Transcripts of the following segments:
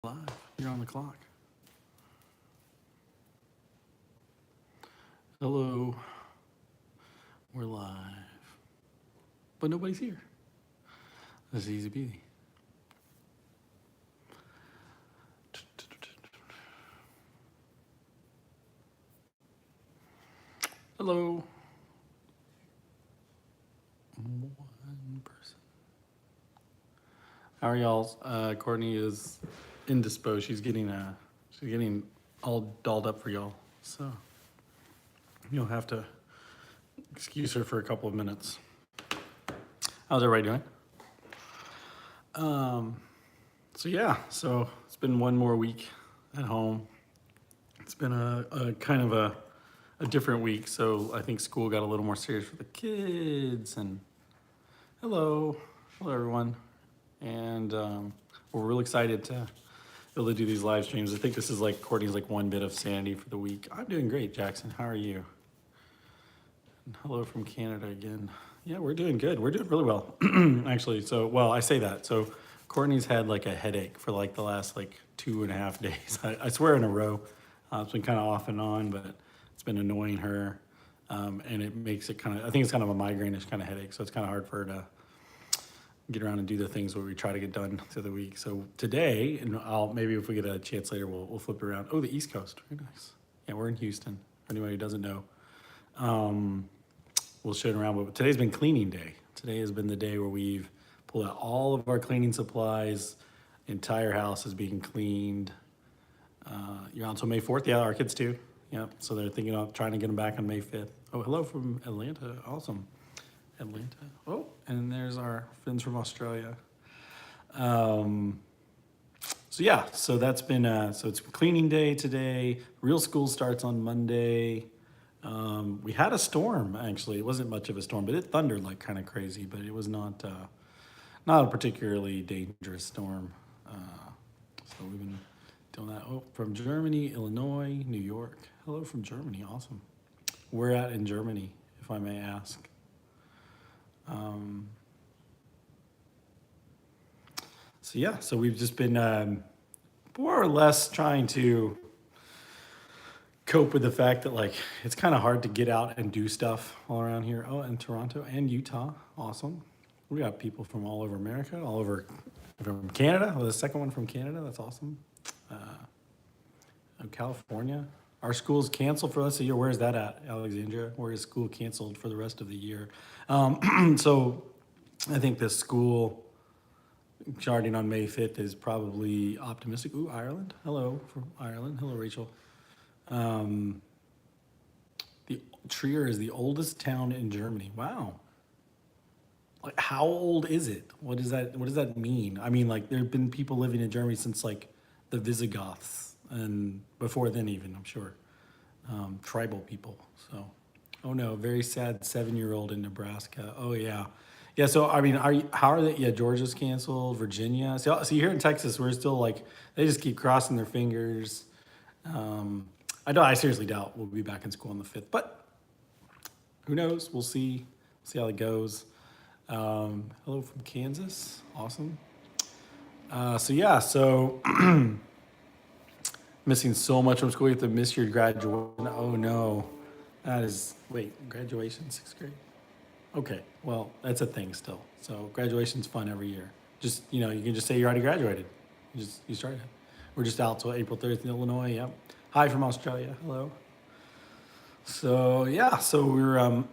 Live. You're on the clock. Hello. We're live. But nobody's here. This is easy peasy. Hello. One person. How are y'all? Courtney is indisposed. She's getting all dolled up for y'all. So you'll have to excuse her for a couple of minutes. How's everybody doing? So it's been one more week at home. It's been a kind of a different week. So I think school got a little more serious for the kids. And hello everyone. And we're real excited to be able to do these live streams. I think this is like Courtney's like one bit of sanity for the week. I'm doing great, Jackson. How are you? And hello from Canada again. Yeah, we're doing good. We're doing really well, actually. So, well, I say that. So Courtney's had like a headache for like the last like 2.5 days. I swear in a row. It's been kind of off and on, but it's been annoying her. And it makes it I think it's kind of a migraine-ish kind of headache. So it's kind of hard for her to get around and do the things where we try to get done through the week. So today, and maybe if we get a chance later, we'll flip it around. Oh, the East Coast, very nice. Yeah, we're in Houston. For anybody who doesn't know, we'll show it around. But today's been cleaning day. Today has been the day where we've pulled out all of our cleaning supplies. The entire house is being cleaned. You're on until May 4th. Yeah, our kids too. Yep. So they're thinking of trying to get them back on May 5th. Oh, hello from Atlanta. Awesome. Atlanta. Oh, and there's our friends from Australia. So yeah, so that's been, so it's cleaning day today. Real school starts on Monday. We had a storm, actually. It wasn't much of a storm, but it thundered like kind of crazy, but it was not a particularly dangerous storm. So we've been doing that. Oh, from Germany, Illinois, New York. Hello from Germany, awesome. Where at in Germany, if I may ask? So yeah, so we've just been more or less trying to cope with the fact that like it's kind of hard to get out and do stuff all around here. Oh, in Toronto and Utah, awesome. We got people from all over America, all over from Canada. Well, the second one from Canada, that's awesome. California. Our school's canceled for the rest of the year. Where is that at, Alexandria? Where is school canceled for the rest of the year? So I think this school starting on May 5th is probably optimistic. Ooh, Ireland. Hello from Ireland. Hello, Rachel. The Trier is the oldest town in Germany. Wow. Like, how old is it? What does that mean? I mean, like, there have been people living in Germany since like the Visigoths and before then even, I'm sure. Tribal people. So, oh no, very sad 7-year-old in Nebraska. Oh yeah. Yeah, so I mean, how are they? Yeah, Georgia's canceled, Virginia. See, here in Texas, we're still like, they just keep crossing their fingers. I seriously doubt we'll be back in school on the 5th, but who knows? We'll see how it goes. Hello from Kansas, awesome. So missing so much from school. You have to miss your graduation. Oh no, graduation, 6th grade. Okay, well, that's a thing still. So graduation's fun every year. Just, you can just say you already graduated. You started. We're just out till April 30th in Illinois, yep. Hi from Australia, hello. So yeah, so we're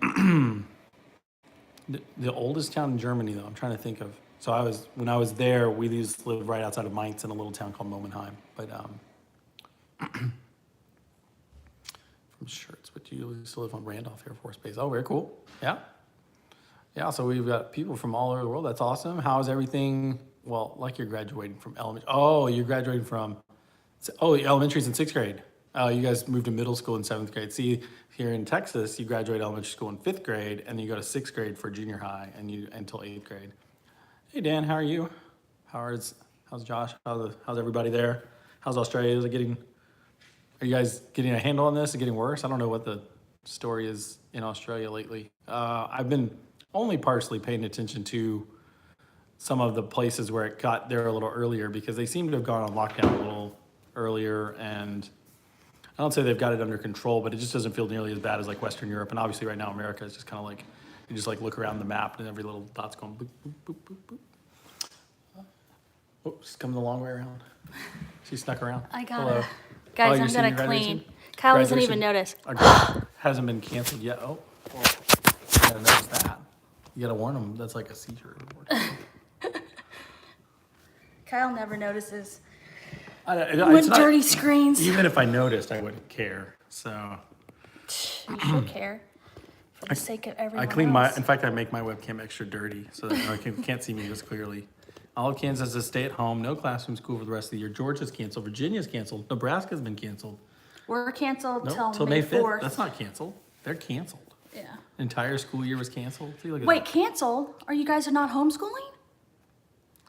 the oldest town in Germany though, I'm trying to think of. So when I was there, we used to live right outside of Mainz in a little town called Momenheim. But from Shirts, but you used to live on Randolph Air Force Base. Oh, very cool. Yeah. Yeah, so we've got people from all over the world. That's awesome. How's everything? Well, like you're graduating from elementary. Oh, you're graduating from, elementary's in 6th grade. Oh, you guys moved to middle school in 7th grade. See, here in Texas, you graduate elementary school in 5th grade, and then you go to 6th grade for junior high, and you until 8th grade. Hey, Dan, how are you? How's Josh? How's everybody there? How's Australia? Are you guys getting a handle on this? Is it getting worse? I don't know what the story is in Australia lately. I've been only partially paying attention to some of the places where it got there a little earlier, because they seem to have gone on lockdown a little earlier, and I don't say they've got it under control, but it just doesn't feel nearly as bad as like Western Europe. And obviously right now America is just kind of like, you just like look around the map and every little dot's going boop, boop, boop, boop, boop. Oh, she's coming the long way around. She snuck around. I got Hello. it. Guys, your I'm senior gonna clean. graduation? Kyle doesn't even notice. Hasn't been canceled yet. Oh, well, you gotta notice that. You gotta warn them. That's like a seizure. Kyle never notices It's when not- dirty screens. Even if I noticed, I wouldn't care. So You should care for the sake of everyone I clean else. in fact, I make my webcam extra dirty so that I can't see me as clearly. All of Kansas is stay at home, no classroom school for the rest of the year. Georgia's canceled, Virginia's canceled, Nebraska's been canceled. We're canceled No, till May May 5th. 4th. That's not canceled. They're canceled. Yeah. Entire school year was canceled. See, look at Wait, that. canceled? Are you guys not homeschooling?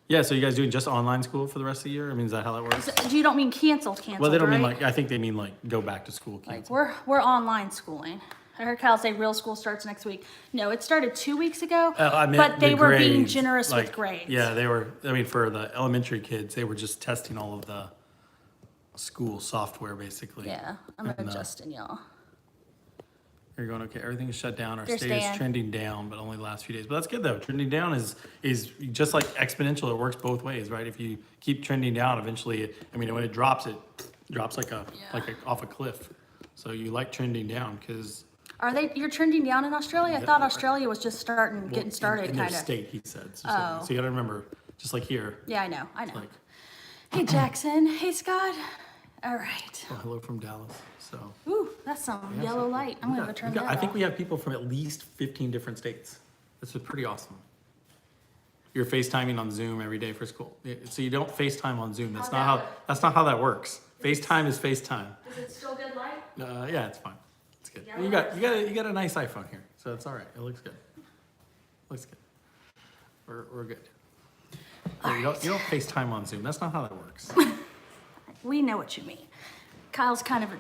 Yeah, so you guys doing just online school for the rest of the year? I mean, is that how that works? You don't mean canceled, Well, they don't mean right? like, I think they mean like go back to school Like canceled. we're online schooling. I heard Kyle say real school starts next week. No, it started 2 weeks ago, I meant but they the were being grades, generous like, with grades. Yeah, they were, I mean, for the elementary kids, they were just testing all of the school software basically. Yeah, I'm And, adjusting y'all. You're going, okay, everything's shut down. Our They're state is staying. trending down, but only the last few days. But that's good though. Trending down is just like exponential. It works both ways, right? If you keep trending down, eventually, I mean, when it drops like off a cliff. So you like trending down because Are they? You're trending down in Australia? I thought Australia was just getting started, in their kind of. state, he said. So, Oh. so you got to remember, just like here, Yeah, I know. like, Hey, Jackson. Hey, Scott. All right. oh, hello from Dallas. So Ooh, that's some yellow light. I'm we gonna got- go turn we got- that I think off. we have people from at least 15 different states. This is pretty awesome. You're FaceTiming on Zoom every day for school. So you don't FaceTime on Zoom. That's not how that works. FaceTime is FaceTime. Is it still good light? Yeah, it's fine. It's good. Yeah, You got a nice iPhone here, so it's all right. It looks good. Looks good. We're good. Yeah, you don't FaceTime on Zoom. That's not how that works. We know what you mean. Kyle's kind of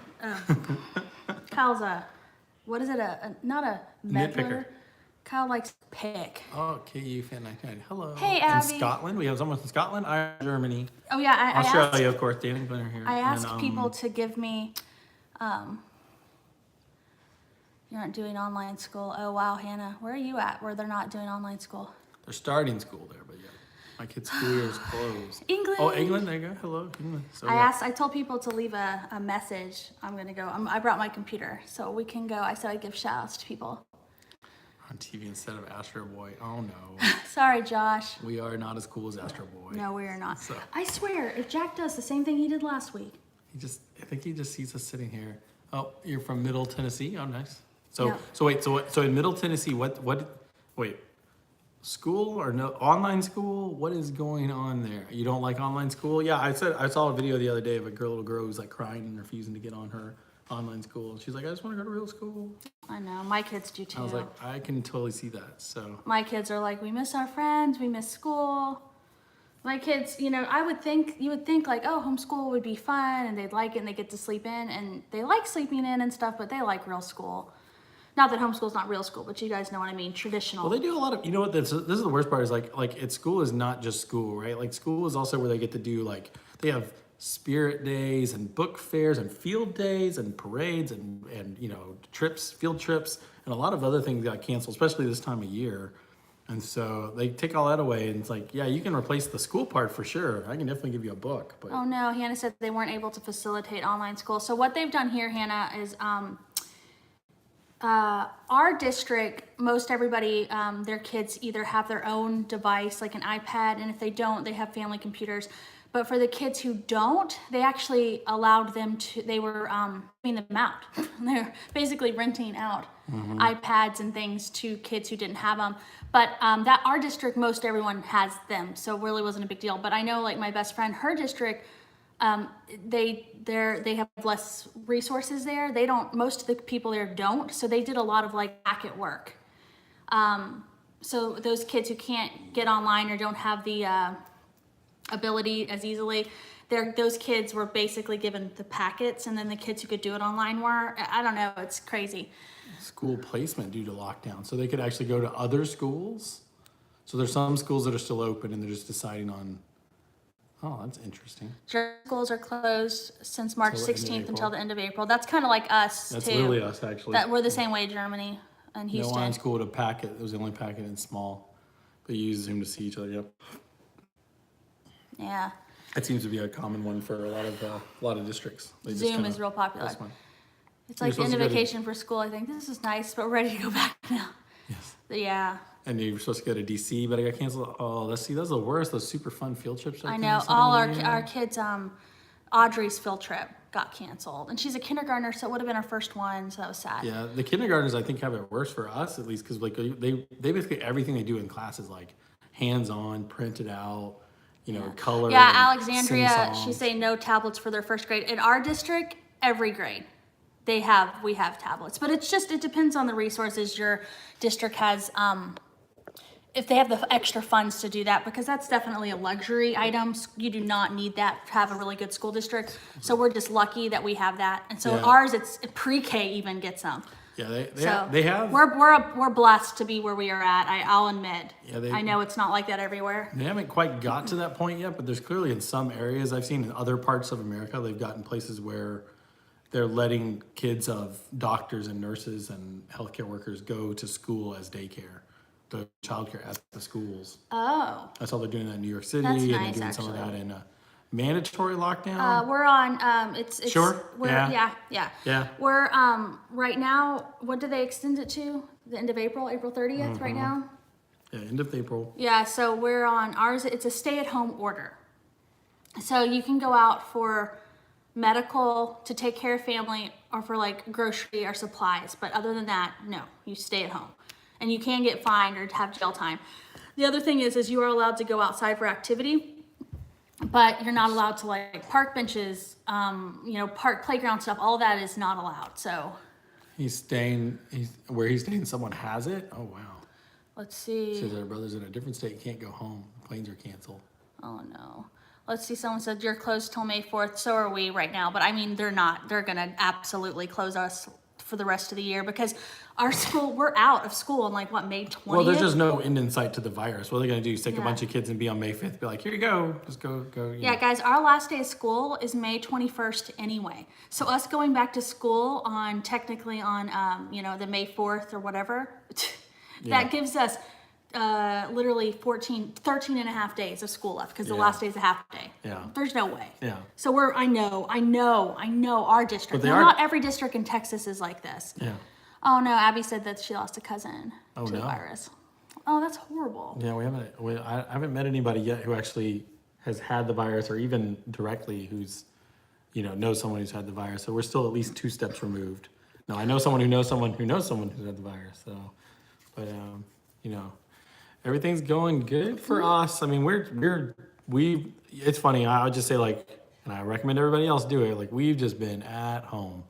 Kyle's what is it? Not a meddler. Nitpicker. Kyle likes to pick. Oh, KU fan 99. Hello. Hey, In Abby. Scotland, we have someone from Scotland, Ireland, Germany, Oh yeah, I Australia, asked. of course. Danny Glenn are here. I And asked then, people to give me. You aren't doing online school. Oh wow, Hannah, where are you at? Where they're not doing online school? They're starting school there, but yeah, my kid's school year is closed. England. Oh, England. There you go. Hello, England. So I yeah. asked. I told people to leave a message. I'm gonna go. I brought my computer, so we can go. I said I'd give shout outs to people. On TV instead of Astro Boy. Oh no, Sorry, Josh. we are not as cool as Astro Boy. No, we are not. So- I swear, if Jack does the same thing he did last week. I think he just sees us sitting here. Oh, you're from Middle Tennessee. Oh, nice. So, Yeah. so in Middle Tennessee, wait, school or no online school? What is going on there? You don't like online school? Yeah, I saw a video the other day of a little girl who's like crying and refusing to get on her online school. And she's like, I just want to go to real school. I know, my kids do too. I was like, I can totally see that. So My kids are like, we miss our friends, we miss school. My kids, you know, you would think like, oh, homeschool would be fun and they'd like it and they get to sleep in and they like sleeping in and stuff, but they like real school. Not that homeschool's not real school, but you guys know what I mean, traditional. well, they do a lot of, you know what, this is the worst part is like at school is not just school, right? Like school is also where they get to do like, they have spirit days and book fairs and field days and parades and you know, trips, field trips, and a lot of other things got canceled, especially this time of year. And so they take all that away and it's like, yeah, you can replace the school part for sure. I can definitely give you a book, but Oh no, Hannah said they weren't able to facilitate online school. So what they've done here, Hannah, is our district, most everybody, their kids either have their own device, like an iPad, and if they don't, they have family computers. But for the kids who don't, they actually allowed them to, they were renting them out. They're basically renting out iPads and things to kids who didn't have them. But that our district, most everyone has them, so it really wasn't a big deal. But I know like my best friend, her district, they have less resources there. They don't, most of the people there don't, so they did a lot of like packet work. So those kids who can't get online or don't have the ability as easily, those kids were basically given the packets, and then the kids who could do it online were, I don't know, it's crazy. school placement due to lockdown. So they could actually go to other schools So there's some schools that are still open and they're just deciding on, oh, that's interesting. German schools are closed since March Till the end of 16th until April. the end of April. That's kind of like us That's too. literally us, actually. That we're the same way, Germany and No Houston. online school with a packet. It was the only packet in small. But you use Zoom to see each other. Yep. Yeah. It seems to be a common one for a lot of districts. They just Zoom kinda- is real popular. That's fine. It's You're like the end supposed of to go to- vacation for school. I think this is nice, but we're ready to go back now. Yes. Yeah. And you were supposed to go to DC, but I got canceled. Oh, those are the worst. Those super fun field trips. I know all our kids. Audrey's field trip got canceled, and she's a kindergartner, so it would have been her first one. So that was sad. Yeah, the kindergartners I think have it worse for us at least because like they basically everything they do in class is like hands-on, printed out, color. Yeah, and Alexandria. sing-songs. She's saying no tablets for their first grade. In our district, every grade, we have tablets, but it depends on the resources your district has. If they have the extra funds to do that, because that's definitely a luxury item. You do not need that to have a really good school district. So we're just lucky that we have that. And so Yeah. ours, it's pre-K even gets them. Yeah, So they have. We're blessed to be where we are at. I'll admit. Yeah, I know it's not like that everywhere. They haven't quite got to that point yet, but there's clearly in some areas I've seen in other parts of America, they've gotten places where they're letting kids of doctors and nurses and healthcare workers go to school as daycare, to childcare at the schools. Oh. That's how they're doing that in New York City, That's and nice, they're doing some of actually. that in a mandatory lockdown. We're on, it's. Sure, We're, yeah. Yeah. We're, right now, what do they extend it to? The end of April, April 30th right now? Yeah, end of April. Yeah, so we're on ours, it's a stay-at-home order. So you can go out for medical, to take care of family, or for like grocery or supplies. But other than that, no, you stay at home. And you can get fined or have jail time. The other thing is you are allowed to go outside for activity, but you're not allowed to like park benches, park playground stuff. All of that is not allowed. So Where he's staying, someone has it? Oh, wow. let's see. Says our brother's in a different state, can't go home. Planes are canceled. Oh no. Let's see. Someone said you're closed till May 4th. So are we right now. But I mean, they're not. They're going to absolutely close us for the rest of the year because our school, we're out of school on like what, May 20th? Well, there's just no end in sight to the virus. What are they going to do? Is take a Yeah. bunch of kids and be on May 5th, be like, here you go, just go. Yeah, guys, our last day of school is May 21st anyway. So us going back to school technically on, the May 4th or whatever, Yeah. that gives us literally 13 and a half days of school left because the Yeah. last day is a half day. Yeah. There's no way. Yeah. So I know our district. But they Now, are- not every district in Texas is like this. Yeah. Oh no, Abby said that she lost a cousin Oh, to the no. virus. Oh, that's horrible. Yeah, I haven't met anybody yet who actually has had the virus or even directly who's, knows someone who's had the virus. So we're still at least 2 steps removed. Now, I know someone who knows someone who knows someone who's had the virus. So, but, everything's going good for us. I mean, it's funny. I would just say and I recommend everybody else do it. Like we've just been at home.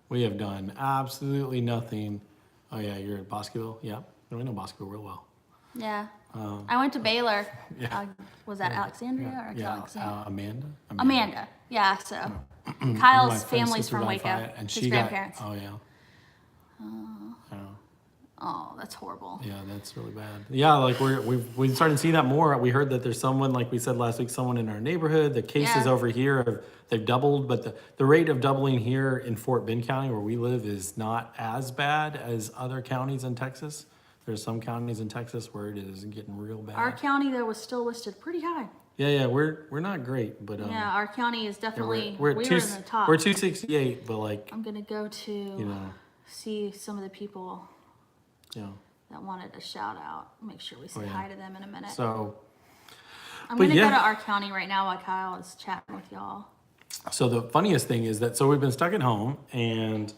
We have done absolutely nothing. Oh yeah, you're at Bosqueville? Yeah. We know Bosqueville real well. Yeah. I went to Baylor. Yeah. Was that Alexandria or Yeah, Alexandria? Amanda. Yeah, so One of my Kyle's friends' family's sister from died Waco. by it, and His she grandparents. got. Oh yeah. Oh, that's horrible. Yeah, that's really bad. Yeah, like we've started to see that more. We heard that there's someone, like we said last week, someone in our neighborhood. The cases Yeah. over here they've doubled, but the rate of doubling here in Fort Bend County, where we live, is not as bad as other counties in Texas. There's some counties in Texas where it is getting real bad. Our county though was still listed pretty high. Yeah, we're not great, but Yeah, our county is yeah, definitely we're we at were in the top. we're 268, but I'm gonna go to see some of the people yeah. that wanted a shout out. Make sure we say Oh, yeah. hi to them in a minute. So I'm but gonna yeah. go to our county right now while Kyle is chatting with y'all. So the funniest thing is that we've been stuck at home, and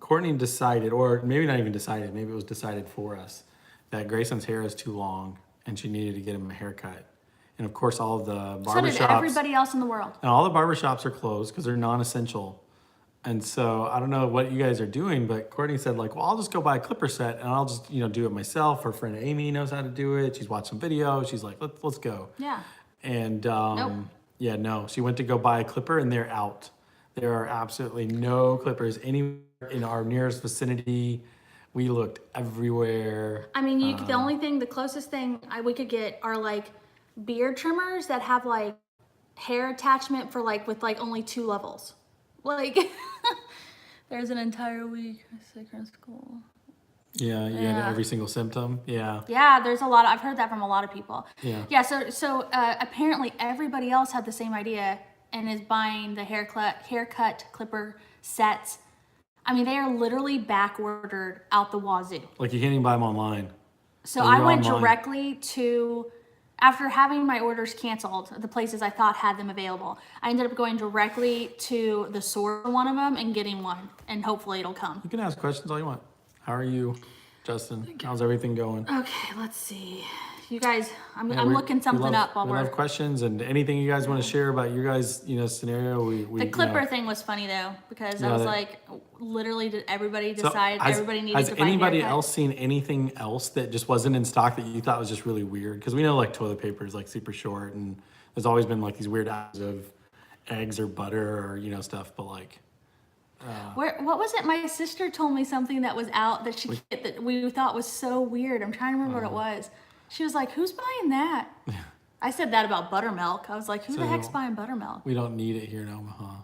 Courtney decided, or maybe not even decided, maybe it was decided for us, that Grayson's hair is too long and she needed to get him a haircut. And of course, all of the So did barbershops everybody else in the world. and all the barbershops are closed because they're non-essential. And so I don't know what you guys are doing, but Courtney said well, I'll just go buy a clipper set and I'll just do it myself. Her friend Amy knows how to do it. She's watched some videos. She's like, let's go. Yeah. And Nope. yeah, no, she went to go buy a clipper and they're out. There are absolutely no clippers anywhere in our nearest vicinity. We looked everywhere. I mean, the closest thing we could get are like beard trimmers that have like hair attachment for like with like only 2 levels. Like, there's an entire week sick from school. Yeah, you had every single symptom. Yeah. Yeah, there's a lot. I've heard that from a lot of people. Yeah. Yeah. So apparently everybody else had the same idea and is buying the haircut clipper sets. I mean, they are literally back ordered out the wazoo. Like you can't even buy them online. So Like, I you're went online. directly to, after having my orders canceled, the places I thought had them available, I ended up going directly to the source of one of them and getting one, and hopefully it'll come. You can ask questions all you want. How are you, Justin? How's everything going? Okay, let's see. You guys, I'm Yeah, looking something up while we we're. love questions and anything you guys want to share about your guys, scenario. The clipper thing was funny though, because I was like, literally, did everybody decide everybody needed to buy Has anybody haircut? else seen anything else that just wasn't in stock that you thought was just really weird? Because we know like toilet paper is like super short, and there's always been like these weird ads of eggs or butter or stuff, but like. What was it? My sister told me something that was out that that we thought was so weird. I'm trying to remember what it was. She was like, "Who's buying that?" I said that about buttermilk. I was like, "Who the heck's buying buttermilk?" We don't need it here in Omaha.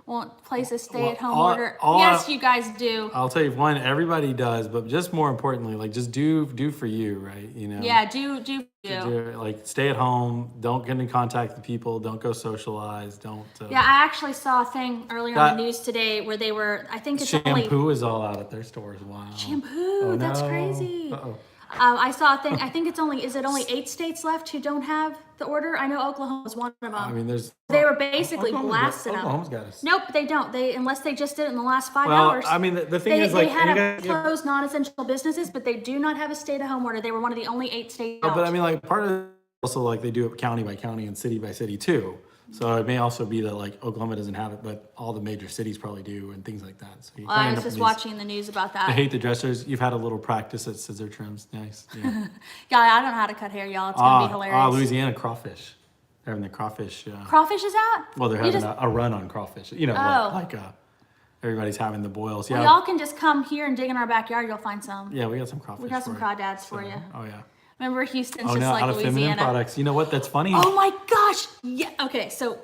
Won't place a stay-at-home all- order? all Yes, I- you guys do. I'll tell you one, everybody does, but just more importantly, like just do for you, right? Yeah, do. Like stay at home, don't get in contact with people, don't go socialize, don't. Yeah, I actually saw a thing earlier on the news today where they were. I think it's only shampoo is all out at their stores. Wow. shampoo. Oh, That's no. crazy. Uh-oh. I saw a thing. I think is it only 8 states left who don't have the order? I know Oklahoma was one of them. I mean, They were basically blasting them. Oklahoma's got us. Nope, they don't. Unless they just did it in the last 5 Well, hours. I mean, the thing They is, like, had you to gotta close non-essential businesses, but they do not have a stay-at-home order. They were one of the only 8 states out. But I mean, like, part of it also like they do it county by county and city by city too. So it may also be that like Oklahoma doesn't have it, but all the major cities probably do and things like that. So you I was just watching the news about I that. hate the dressers. You've had a little practice at scissor trims. Nice. Yeah. Yeah, I don't know how to cut hair, y'all. It's gonna be hilarious. Louisiana crawfish. They're having the crawfish. Crawfish is out? Well, they're You having just- a run on crawfish. Everybody's having the boils. Well, Yeah. y'all can just come here and dig in our backyard. You'll find some. Yeah, we got some crawfish. We got some for you. crawdads for you. Oh yeah. Remember, Houston's Oh just no, like out of feminine Louisiana. products. You know what? That's funny. Oh my gosh! Yeah. Okay, so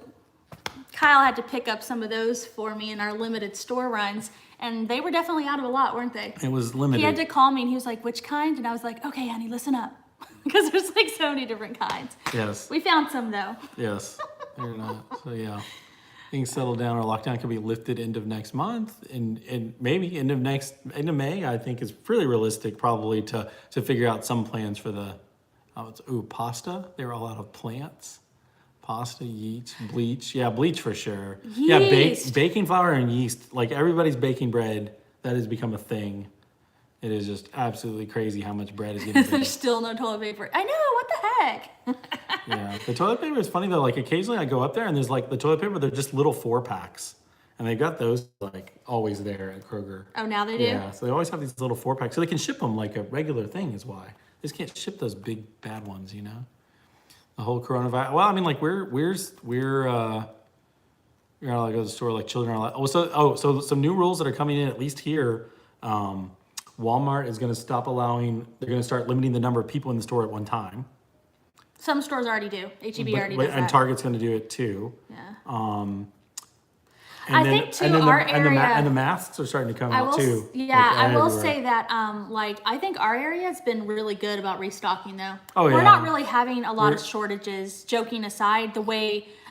Kyle had to pick up some of those for me in our limited store runs, and they were definitely out of a lot, weren't they? It was limited. He had to call me, and he was like, "Which kind?" And I was like, "Okay, honey, listen up," because there's like so many different kinds. Yes. We found some though. Yes. They're not. So yeah. Things settle down. Our lockdown could be lifted end of next month, and maybe end of May. I think is pretty realistic, probably to figure out some plans for the pasta. They were all out of plants. Pasta, yeast, bleach. Yeah, bleach for sure. Yeah, Yeast. baking flour and yeast. Like everybody's baking bread. That has become a thing. It is just absolutely crazy how much bread is getting baked. There's still no toilet paper. I know. What the heck? Yeah, the toilet paper is funny though. Like occasionally I go up there and there's like the toilet paper. They're just little 4-packs, and they got those like always there at Kroger. Oh, now they do. Yeah, so they always have these little 4-packs, so they can ship them like a regular thing. Is why they just can't ship those big bad ones. The whole coronavirus. Well, I mean, like we're you're not allowed to go to the store. Like children are allowed. So some new rules that are coming in at least here. Walmart is going to stop allowing. They're going to start limiting the number of people in the store at one time. Some stores already do. HEB already does And that. Target's going to do it too. Yeah. And I then- think, too, and then our and area- the masks are starting to come I out will, too. yeah, like, I will everywhere. say that, I think our area has been really good about restocking though. Oh, We're yeah. not really having a lot of shortages, joking aside,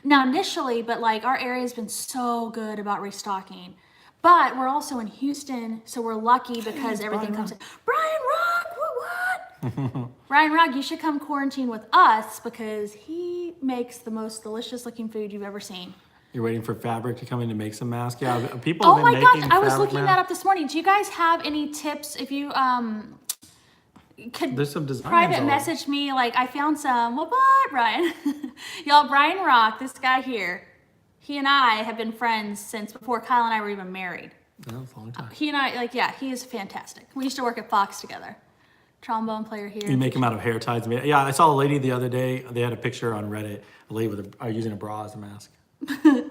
initially, but like our area has been so good about restocking. But we're also in Houston, so we're lucky because everything comes in. Brian Rock, what? Brian Rock, you should come quarantine with us because he makes the most delicious looking food you've ever seen. You're waiting for Fabric to come in to make some masks. Yeah, people Oh have been my gosh, making I was fabric looking that up this morning. Do you guys have any tips if you could There's some designs. private on it. message me? Like I found some. What, Brian? Y'all, Brian Rock, this guy here, he and I have been friends since before Kyle and I were even married. Yeah, it's a long time. He and I, he is fantastic. We used to work at Fox together. Trombone player here. You make them out of hair ties. Yeah, I saw a lady the other day. They had a picture on Reddit. A lady with using a bra as a mask.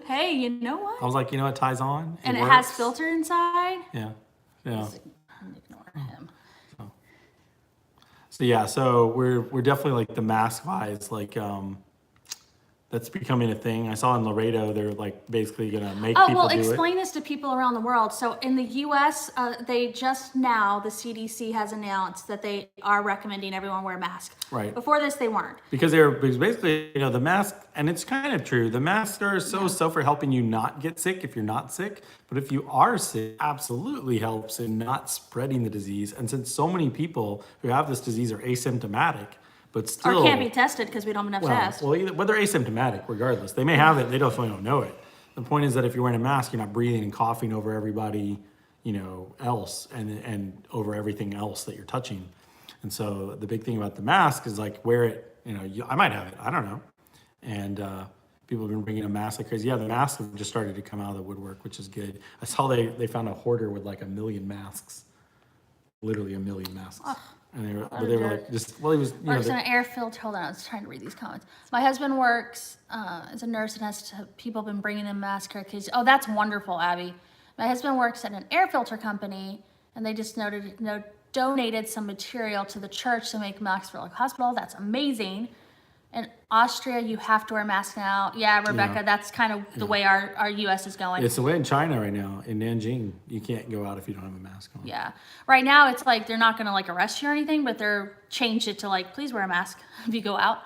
Hey, you know what? I was like, it ties on. And it works. has filter inside. Yeah, yeah. So yeah, so we're definitely like the mask wise, like that's becoming a thing. I saw in Laredo they're like basically gonna make Oh, people well, do it. explain this to people around the world. So in the US, they just now, the CDC has announced that they are recommending everyone wear a mask. Right. Before this, they weren't. Because basically, the mask, and it's kind of true. The masks are so for helping you not get sick if you're not sick. But if you are sick, absolutely helps in not spreading the disease. And since so many people who have this disease are asymptomatic, but still Or can't be tested because we don't have enough tests. well, but they're asymptomatic regardless. They may have it, they definitely don't know it. The point is that if you're wearing a mask, you're not breathing and coughing over everybody, else and over everything else that you're touching. And so the big thing about the mask is like wear it. I might have it. I don't know. And people have been bringing a mask like crazy. Yeah, the masks have just started to come out of the woodwork, which is good. I saw they found a hoarder with like 1 million masks, literally 1 million masks. Ugh. And they were like just he was Works in an air filter. Hold on, I was trying to read these comments. My husband works as a nurse and people have been bringing him masks for kids. Oh, that's wonderful, Abby. My husband works at an air filter company, and they just donated some material to the church to make masks for like hospital. That's amazing. In Austria, you have to wear a mask now. Yeah, Rebecca, Yeah. that's kind of the way our U.S. is going. It's the way in China right now. In Nanjing, you can't go out if you don't have a mask on. Yeah. Right now, it's like they're not going to like arrest you or anything, but they're changed it to like, please wear a mask if you go out.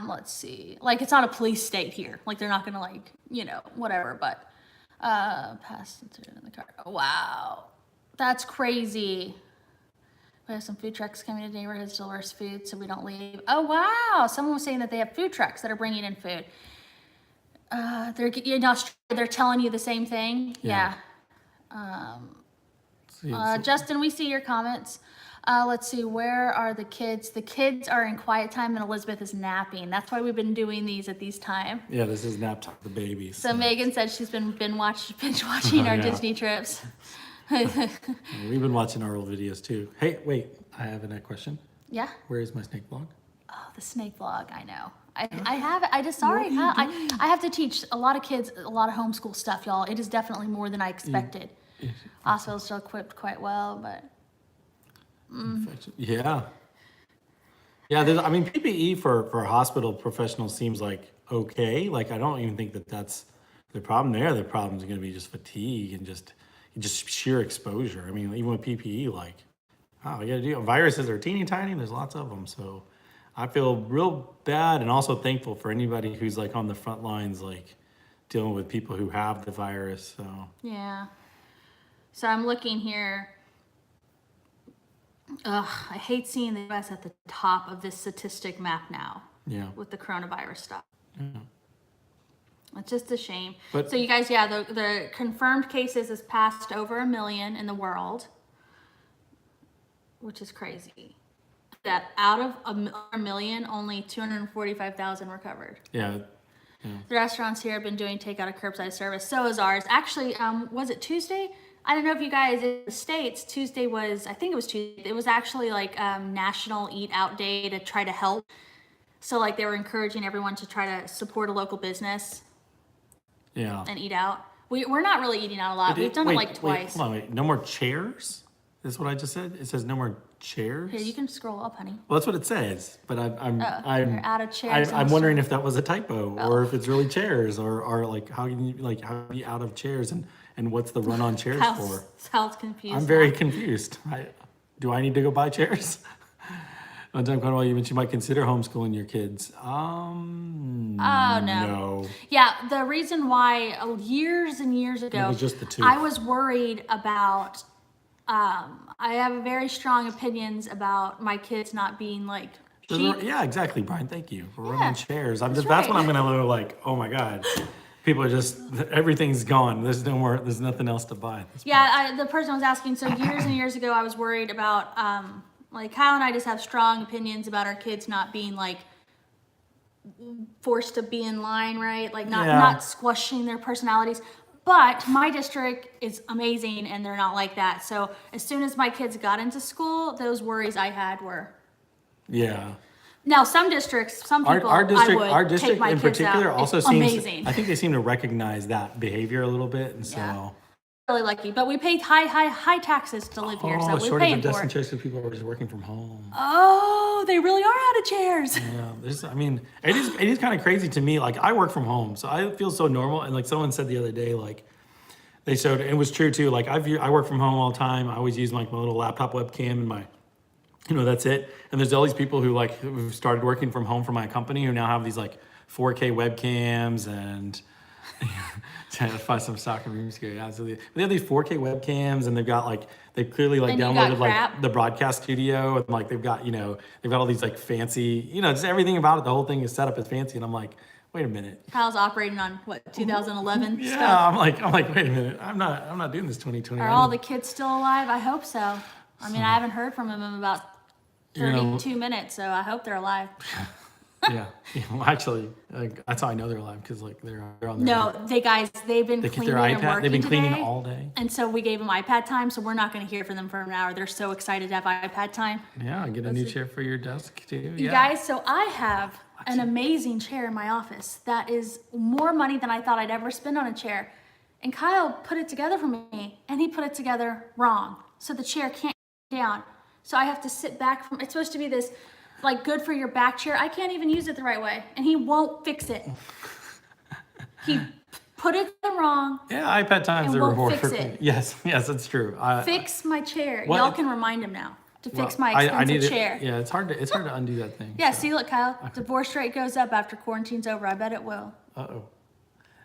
Let's see. Like, it's not a police state here. Like, they're not going to like, whatever. But pass it through in the car. Wow. That's crazy. We have some food trucks coming to neighborhoods to deliver food so we don't leave. Oh, wow. Someone was saying that they have food trucks that are bringing in food. They're in Australia, they're telling you the same thing. Yeah. Justin, we see your comments. Let's see, where are the kids? The kids are in quiet time and Elizabeth is napping. That's why we've been doing these at these time. Yeah, this is nap time for the babies. So Megan said she's been binge watching our Yeah. Disney trips. We've been watching our old videos too. Hey, wait, I have a question. Yeah. Where is my snake vlog? Oh, the snake vlog. I know. I have it. I just sorry. I have to teach a lot of kids a lot of homeschool stuff, y'all. It is definitely more than I expected. Hospital's still equipped quite well, but Yeah. Yeah, PPE for hospital professionals seems like okay. Like, I don't even think that's the problem there. The problem is going to be just fatigue and just sheer exposure. I mean, even with PPE, like, oh, you got to do viruses are teeny tiny. There's lots of them. So I feel real bad and also thankful for anybody who's like on the front lines, like dealing with people who have the virus. So yeah. So I'm looking here. Ugh, I hate seeing the US at the top of this statistic map now yeah. with the coronavirus stuff. Yeah. It's just a shame. But- So you guys, yeah, the confirmed cases is passed over 1 million in the world, which is crazy. That out of a million, only 245,000 recovered. Yeah. The restaurants here have been doing takeout or curbside service. So is ours. Actually, was it Tuesday? I don't know if you guys in the States, Tuesday was, I think it was Tuesday. It was actually like National Eat Out Day to try to help. So like they were encouraging everyone to try to support a local business Yeah. and eat out. We're not really eating out a lot. We've done it like twice. Hold on, wait. No more chairs? Is what I just said? It says no more chairs? Here, you can scroll up, honey. Well, that's what it says, but I'm you're out of chairs in I'm the wondering if that was a typo or if it's really chairs or like how can you how are you out of chairs and what's the run on chairs for? Sounds confused. I'm very confused. Do I need to go buy chairs? One time, Cornwall, you mentioned you might consider homeschooling your kids. Oh, no. Yeah, the reason why years and years ago, It was just the two. I was worried about. I have very strong opinions about my kids not being like cheap. Yeah, exactly, Brian. Thank you. We're Yeah, running chairs. That's right. when I'm gonna go like, oh my god, people are just everything's gone. There's no more. There's nothing else to buy. Yeah, the person was asking. So years and years ago, I was worried about like Kyle and I just have strong opinions about our kids not being like forced to be in line, right? Like not squashing their personalities. But my district is amazing and they're not like that. So as soon as my kids got into school, those worries I had were. Yeah. Now some districts, some people, Our district, I would our take district my in kids particular out. also It's seems. amazing. I think they seem to recognize that behavior a little bit, and so Yeah. really lucky, but we pay high taxes to live here, so we're shortage paying of for desk and it. chairs because people are just working from home. Oh, they really are out of chairs. Yeah, I mean, it is kind of crazy to me. Like, I work from home, so I feel so normal. And like someone said the other day, like, they showed, it was true too. Like, I work from home all the time. I always use like my little laptop webcam and my, that's it. And there's all these people who've started working from home for my company who now have these like 4K webcams and trying to find some stock and rooms here. Yeah, so they have these 4K webcams and they've clearly like And you got downloaded like crap? the broadcast studio and like they've got all these like fancy, just everything about it. The whole thing is set up as fancy. And I'm like, wait a minute. Kyle's operating on what, 2011 Yeah, stuff? I'm like, wait a minute. I'm not doing this 2020. Are all the kids still alive? I hope so. I mean, I haven't heard from them in about 32 minutes, so I hope they're alive. Yeah. Well, actually, that's how I know they're alive because like they're on their No, they've been they keep cleaning their and iPad. working They've been cleaning today, all day. and so we gave them iPad time, so we're not going to hear from them for an hour. They're so excited to have iPad time. Yeah, get a new chair for your desk too. You Yeah. guys, so I have an amazing chair in my office that is more money than I thought I'd ever spend on a chair. And Kyle put it together for me, and he put it together wrong. So the chair can't get down. So I have to sit back from, it's supposed to be this like good for your back chair. I can't even use it the right way, and he won't fix it. He put it wrong. Yeah, iPad times And are we'll reward fix for it. Yes, that's true. Fix my chair. What- Y'all can remind him now to fix my I expensive need chair. Yeah, it's hard to undo that thing. Yeah, so. see, look, Kyle, divorce rate goes up after quarantine's over. I bet it will. Uh-oh.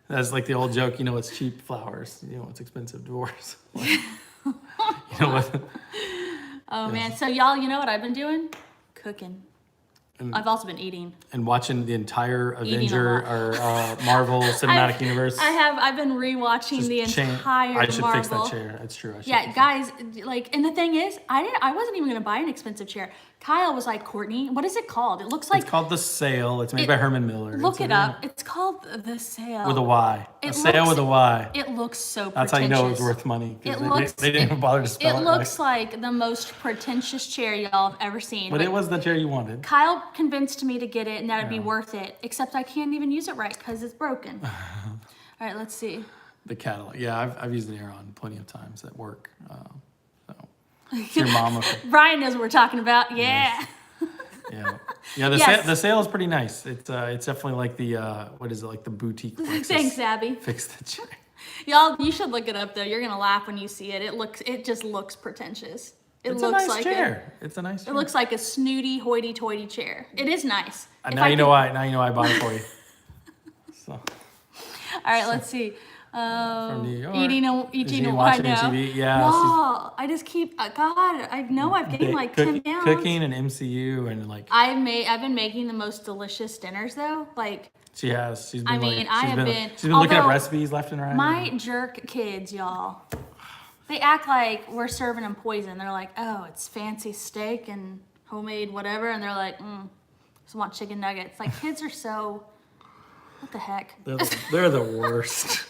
That's like the old joke, it's cheap flowers, it's expensive divorce. Like, what? Oh man, so y'all, you know what I've been doing? Cooking. I've also been eating. And watching the entire Eating a Avenger lot. or Marvel Cinematic Universe. I've been rewatching the entire I should Marvel. fix that chair. That's true. I should Yeah, fix guys, like, and the thing is, I wasn't even gonna buy an expensive chair. Kyle was like, Courtney, what is it called? It looks like, It's called The Sale. It's made by Herman Miller. look It's it up. It's called The Sale. With a Y. It A sale looks- with a Y. It looks so That's pretentious. how you know it was worth money. 'Cause It they, looks- they didn't even bother to spell it. It looks like the most pretentious chair y'all have ever seen. But it was the chair you wanted. Kyle convinced me to get it and that it'd be worth it, except I can't even use it right because it's broken. All right, let's see. The catalog. Yeah, I've used an Aeron plenty of times at work. So it's your mama. Brian knows what we're talking about. Yeah. Yeah. Yes. The sale is pretty nice. It's definitely like the what is it, like the boutique Lexus. Thanks, Abby. Fix the chair. Y'all, you should look it up though. You're gonna laugh when you see it. It just looks pretentious. It's a nice chair. It's a nice chair. It looks like a snooty, hoity-toity chair. It is nice. Now you know why. Now you know why I bought it for you. So All right, let's see. from New York. Eating Is he I watching know. TV? Yeah. Wow, I just keep. God, I know I've gained like 10 pounds. Cooking and MCU and like I've been making the most delicious dinners though. Like she has. She's been I like, mean, I she's have been, been- she's been looking at although recipes left and right. my jerk kids, y'all. They act like we're serving them poison. They're like, oh, it's fancy steak and homemade whatever, and they're like, just want chicken nuggets. Like kids are so. What the heck? They're the worst.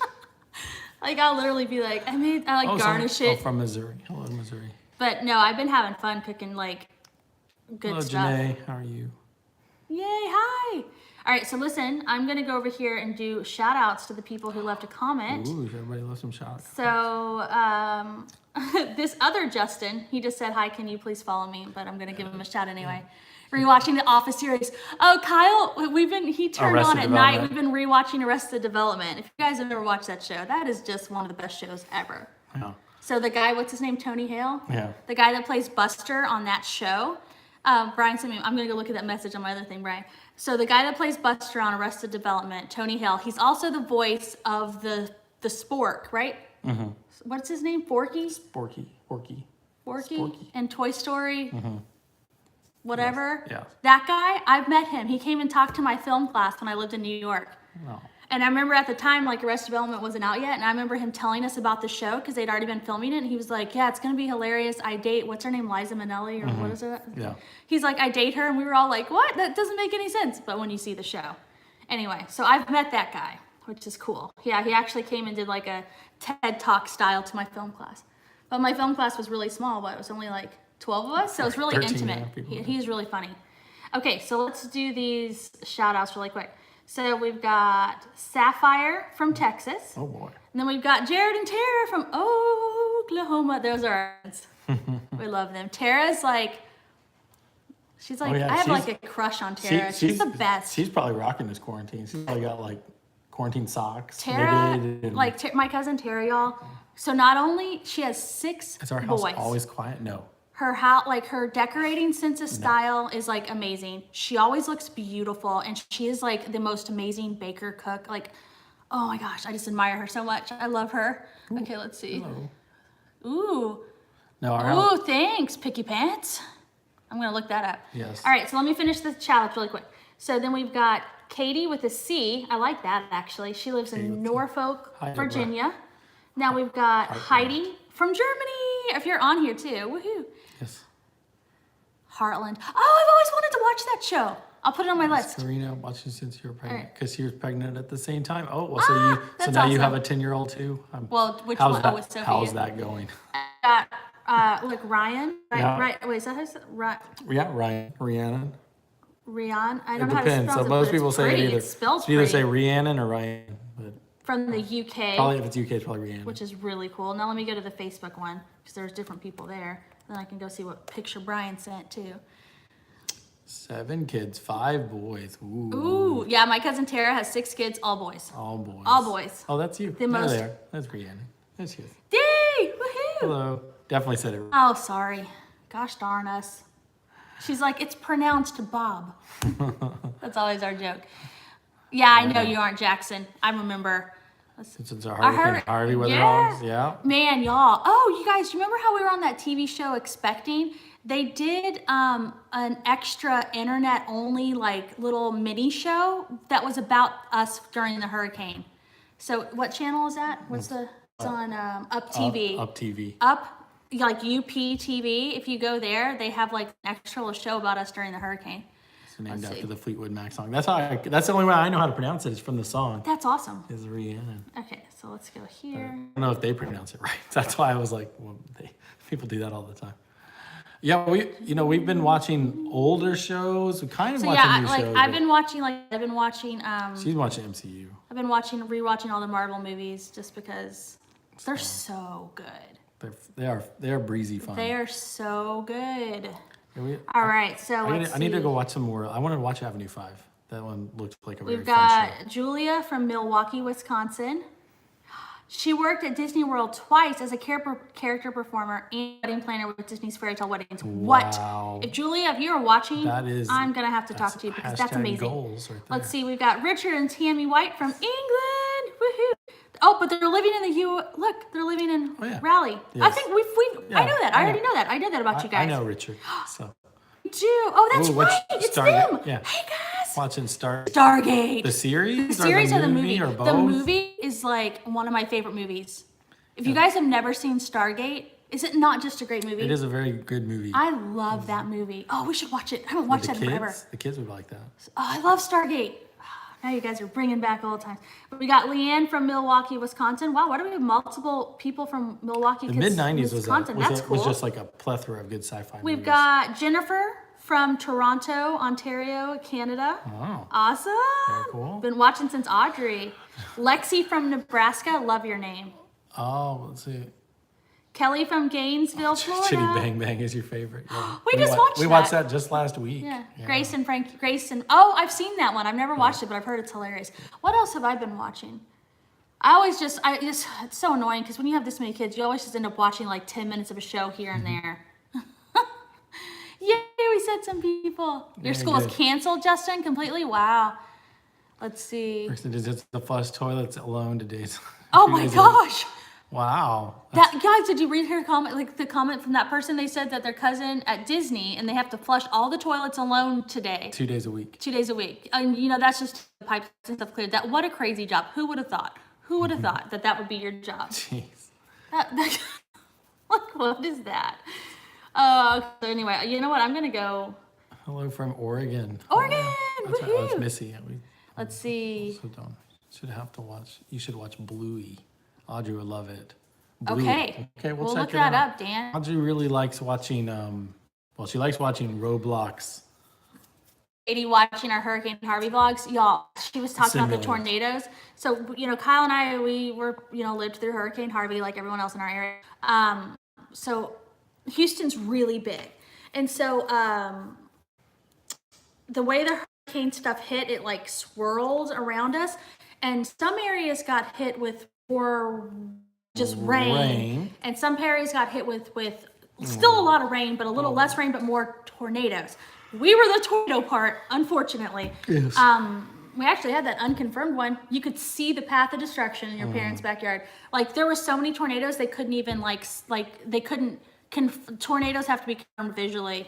Like I'll literally be like, I garnish it. From Missouri. Hello, Missouri. But no, I've been having fun cooking like good Hello, stuff. Janae. How are you? Yay, hi. All right, so listen, I'm gonna go over here and do shout outs to the people who left a comment. Ooh, everybody loves some shout. So this other Justin, he just said, hi, can you please follow me? But I'm gonna give him a shout anyway. Rewatching the Office series. Oh, Kyle, he turned Arrested on at night. Development. We've been rewatching Arrested Development. If you guys have ever watched that show, that is just one of the best shows ever. Yeah. So the guy, what's his name? Tony Hale? Yeah. The guy that plays Buster on that show. Brian sent me, I'm gonna go look at that message on my other thing, Brian. So the guy that plays Buster on Arrested Development, Tony Hale, he's also the voice of the spork, right? Mm-hmm. What's his name? Forky? Sporky. Forky? Sporky. And Toy Story? Whatever. Yeah. That guy, I've met him. He came and talked to my film class when I lived in New York. No. And I remember at the time, like Arrested Development wasn't out yet, and I remember him telling us about the show because they'd already been filming it, and he was like, yeah, it's gonna be hilarious. I date, what's her name, Liza Minnelli, or what is it? Yeah. He's like, I date her, and we were all like, what? That doesn't make any sense. But when you see the show. Anyway, so I've met that guy, which is cool. Yeah, he actually came and did like a TED Talk style to my film class. But my film class was really small, but it was only like 12 of us, so it was really 13 intimate. people. He's really funny. Okay, so let's do these shout outs really quick. So we've got Sapphire from Texas. Oh boy. And then we've got Jared and Tara from Oklahoma. Those are our friends. We love them. Tara's like, she's like, Oh, yeah, I have she's- like a crush on Tara. She's the best. She's probably rocking this quarantine. She's probably got like quarantine socks. Tara, knitted and- like my cousin Tara, y'all. So not only she has 6 Is our house boys. always quiet? No. Her house, like her decorating sense of style is like amazing. She always looks beautiful, and she is like the most amazing baker cook. Like, oh my gosh, I just admire her so much. I love her. Okay, let's see. Hello. Ooh, No, our house. ooh, thanks, Picky Pants. I'm gonna look that up. Yes. All right, so let me finish the challenge really quick. So then we've got Katie with a C. I like that actually. She lives Katie with in a C. Norfolk, Hi, Virginia. Now we've got Heidi from Germany. If you're on here too, woohoo. Yes. Heartland. Oh, I've always wanted to watch that show. I'll put it on my list. Karina watching since you were pregnant right. because she was pregnant at the same time. Oh, well, so that's now you awesome. have a 10-year-old too. Well, which how's one? That, Oh, it's Sophia. how's that going? Got like Ryan. Right, Yeah. right. Wait, is that how you say it? Yeah, Ryan, Rhiannon. Rian. I It don't know how to depends. spell So it. most but people it's say it pretty. either. It spells It's either pretty. say Rhiannon or Ryan, but From the UK, probably if it's UK, it's probably Rhiannon. which is really cool. Now let me go to the Facebook one because there's different people there. Then I can go see what picture Brian sent too. 7 kids, 5 boys. Ooh. Ooh, yeah. My cousin Tara has 6 kids, all boys. All boys. All boys. Oh, that's you. The There most- they are. That's Rhiannon. That's you. Yay! Woohoo! Hello. Definitely said it. Oh, sorry. Gosh darn us. She's like, it's pronounced Bob. That's always our joke. Yeah, I know you aren't Jackson. I remember. Since it's a I heard- Hurricane Harvey weather yeah. hogs. Yeah. Man, y'all. Oh, you guys, you remember how we were on that TV show Expecting? They did an extra internet only like little mini show that was about us during the hurricane. So what channel is that? What's the? It's on Up TV. Up TV. Up, like UP TV. If you go there, they have like an extra little show about us during the hurricane. It's named Let's after see. the Fleetwood Mac song. That's that's the only way I know how to pronounce it is from the song. That's awesome. Is Rhiannon. Okay, so let's go here. I don't know if they pronounce it right. That's why I was like, well, people do that all the time. Yeah, we've been watching older shows. We kind of So watching yeah, new like shows. I've but been watching She's watching MCU. I've been rewatching all the Marvel movies just because they're so good. They are breezy fun. They are so good. Yeah, All right, so let's I need to see. go watch some more. I want to watch Avenue 5. That one looked like a very We've fun got show. Julia from Milwaukee, Wisconsin. She worked at Disney World twice as a character performer and wedding planner with Disney's Fairy Tale Weddings. Wow. What? If Julia, if you are watching, That is- I'm gonna have to talk to you because that's hashtag amazing. goals right there. Let's see, we've got Richard and Tammy White from England. Woohoo! Oh, but they're living in the Look, they're living in Oh, yeah. Raleigh. I Yes. think I Yeah, know that. I I already know. know that. I know that about you guys. I know Richard. So You do. Oh, that's Ooh, what's right. It's Stargate? them. Yeah. Hey guys. watching Stargate. the series, The series or or the movie? or both? The movie is like one of my favorite movies. If you guys have never seen Stargate, is it not just a great movie? It is a very good movie. I love that movie. Oh, we should watch it. I haven't watched the that in forever. kids, the kids would like that. Oh, I love Stargate. Now you guys are bringing back old times. We got Leanne from Milwaukee, Wisconsin. Wow, why do we have multiple people from Milwaukee, The mid '90s Wisconsin? That's cool. was just like a plethora of good sci-fi. We've movies. got Jennifer from Toronto, Ontario, Canada. Oh, Awesome. Very cool. Been watching since Audrey. Lexi from Nebraska. Love your name. oh, let's see. Kelly from Gainesville, Florida. Chitty Bang Bang is your favorite. Yeah. We just watched We that. watched that just last week. Yeah. Grace and oh, I've seen that one. I've never watched it, but I've heard it's hilarious. What else have I been watching? It's so annoying because when you have this many kids, you always just end up watching like 10 minutes of a show here and there. Yay, we said some people. Your Very school is good. canceled, Justin, completely? Wow. Let's see. Kristen just the flush toilets alone today. Oh my gosh. Wow. Guys, did you read her comment? Like the comment from that person, they said that their cousin at Disney and they have to flush all the toilets alone today. 2 days a week. 2 days a week. And that's just the pipes and stuff cleared. What a crazy job. Who would have thought? Who would have thought that would be your job? Jeez. Like, what is that? So anyway, you know what? I'm going to go. Hello from Oregon. Oregon! That's right. Oh, it's Woohoo! Missy. Let's see. You should watch Bluey. Audrey would love it. Okay. Okay, We'll check look it that out. up, Dan. Audrey really likes watching, she likes watching Roblox. lady watching our Hurricane Harvey vlogs, y'all, she was talking about the Simulated. tornadoes. So, Kyle and I, we were, lived through Hurricane Harvey like everyone else in our area. So Houston's really big. And so the way the hurricane stuff hit, it like swirls around us. And some areas got hit with more just rain. And some areas got hit with still a lot of rain, but a little less rain, but more tornadoes. We were the tornado part, unfortunately. Yes. We actually had that unconfirmed one. You could see the path of destruction in your parents' backyard. Like there were so many tornadoes, they couldn't even they couldn't. Tornadoes have to be confirmed visually.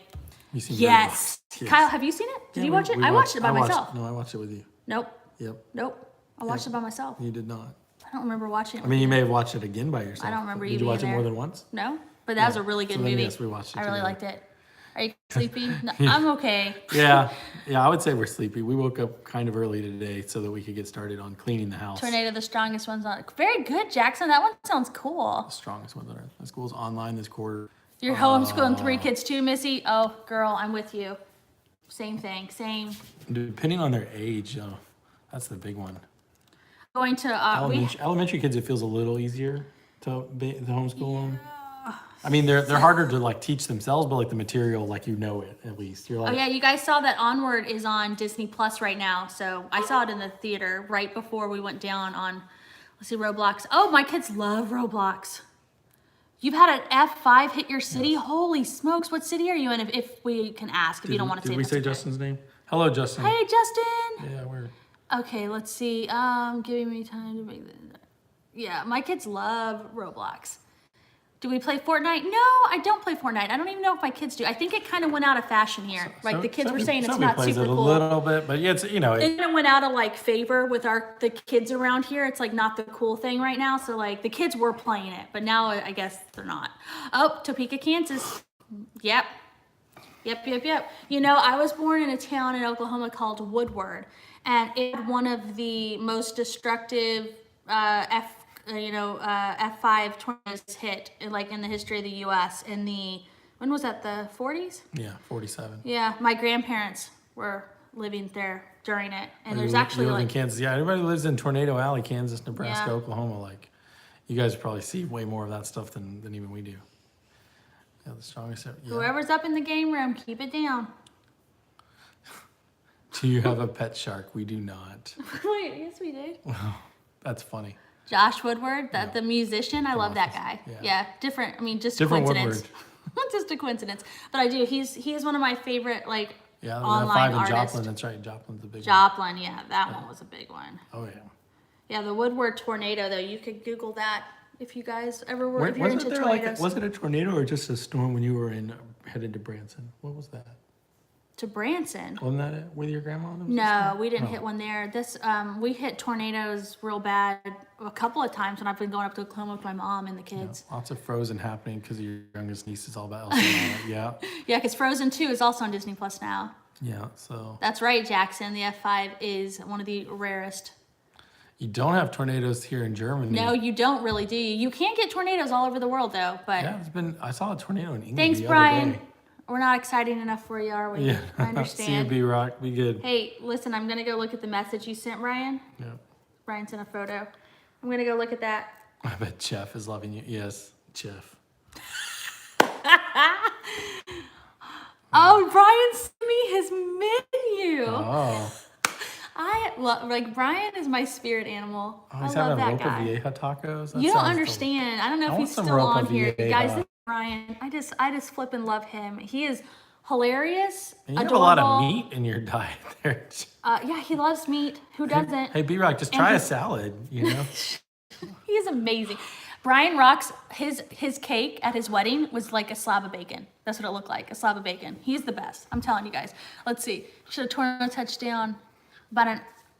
You seen Yes. Yes. Kyle, have you seen it? Did you watch it? I watched it by myself. No, I watched it with you. Nope. Yep. Nope. I watched it by myself. You did not. I don't remember watching it. I mean, you may have watched it again by yourself. I don't remember you Did you being watch it there. more than once? No, but that was a really good So then, movie. yes, we watched it I really together. liked it. Are you sleepy? No, I'm okay. Yeah, I would say we're sleepy. We woke up kind of early today so that we could get started on cleaning the house. Tornado, the strongest one's on. Very good, Jackson. That one sounds cool. The strongest ones on earth. The school's online this quarter. You're homeschooling 3 kids too, Missy? Oh, girl, I'm with you. Same thing, same. Depending on their age, that's the big one. Going to, Elementary kids, it feels a little easier to homeschool them. I mean, they're harder to like teach themselves, but like the material, like it at least. You're like, oh yeah, you guys saw that Onward is on Disney Plus right now. So I saw it in the theater right before we went down on, let's see, Roblox. Oh, my kids love Roblox. You've had an F5 hit your city? Holy smokes, what city are you in if we can ask, if you don't want to say Did we say Justin's name? Hello, Justin. Hey, Justin. Yeah, we're... Okay, let's see. Giving me time to make this. Yeah, my kids love Roblox. Do we play Fortnite? No, I don't play Fortnite. I don't even know if my kids do. I think it kind of went out of fashion here. Like the kids were saying it's not super cool. A little bit, but yeah, it's It kind of went out of like favor with the kids around here. It's like not the cool thing right now. So like the kids were playing it, but now I guess they're not. Oh, Topeka, Kansas. Yep. I was born in a town in Oklahoma called Woodward, and it had one of the most destructive F5 tornadoes hit like in the history of the U.S. When was that, the 40s? Yeah, 47. Yeah, my grandparents were living there during it, and there's You actually live like in Kansas. Yeah, everybody lives in Tornado Alley, Kansas, Nebraska, Yeah. Oklahoma. Like, you guys probably see way more of that stuff than even we do. Yeah, the strongest. Yeah. whoever's up in the game room, keep it down. Do you have a pet shark? We do not. Wait, yes we did. That's funny. Josh Woodward, the musician, I love that guy. Yeah. Yeah, different. I mean, just Different coincidence. Just a coincidence. But I do. He is one of my favorite Yeah, online F5 and artists. Joplin. That's right. Joplin's the big one. Joplin, yeah, that one was a big one. Oh yeah. Yeah, the Woodward tornado though. You could Google that if you guys ever were. If you're Wasn't into there tornadoes. was it a tornado or just a storm when you were headed to Branson? What was that? To Branson. Wasn't that it with your grandma? That was a No, storm? we didn't Oh. hit one there. We hit tornadoes real bad a couple of times when I've been going up to Oklahoma with my mom and the kids. Lots of Frozen happening because your youngest niece is all about Elsa. And all that. Yeah. Yeah, because Frozen 2 is also on Disney Plus now. Yeah. So That's right, Jackson. The F5 is one of the rarest. you don't have tornadoes here in Germany. No, you don't really, do you? You can get tornadoes all over the world though, but Yeah, I saw a tornado in England. thanks, the Brian. Other day. We're not exciting enough for you, are we? Yeah. I See you, understand. B-Rock. Be good. Hey, listen, I'm gonna go look at the message you sent, Ryan. Yeah. Brian sent a photo. I'm gonna go look at that. I bet Jeff is loving you. Yes, Jeff. Oh, Brian sent me his menu. Oh. I love, Brian is my spirit animal. I He's love having that Ropa guy. Vieja tacos. That You don't sounds understand. I don't know I if want he's some still Ropa on here. You guys, Vieja. this is Brian. I just flip and love him. He is hilarious. And you have adorable. a lot of meat in your diet there. Yeah, he loves meat. Who doesn't? Hey, B-Rock, just And try a he's- salad, you know? He is amazing. Brian rocks his cake at his wedding was like a slab of bacon. That's what it looked like, a slab of bacon. He's the best. I'm telling you guys. Let's see. Should have torn a touchdown.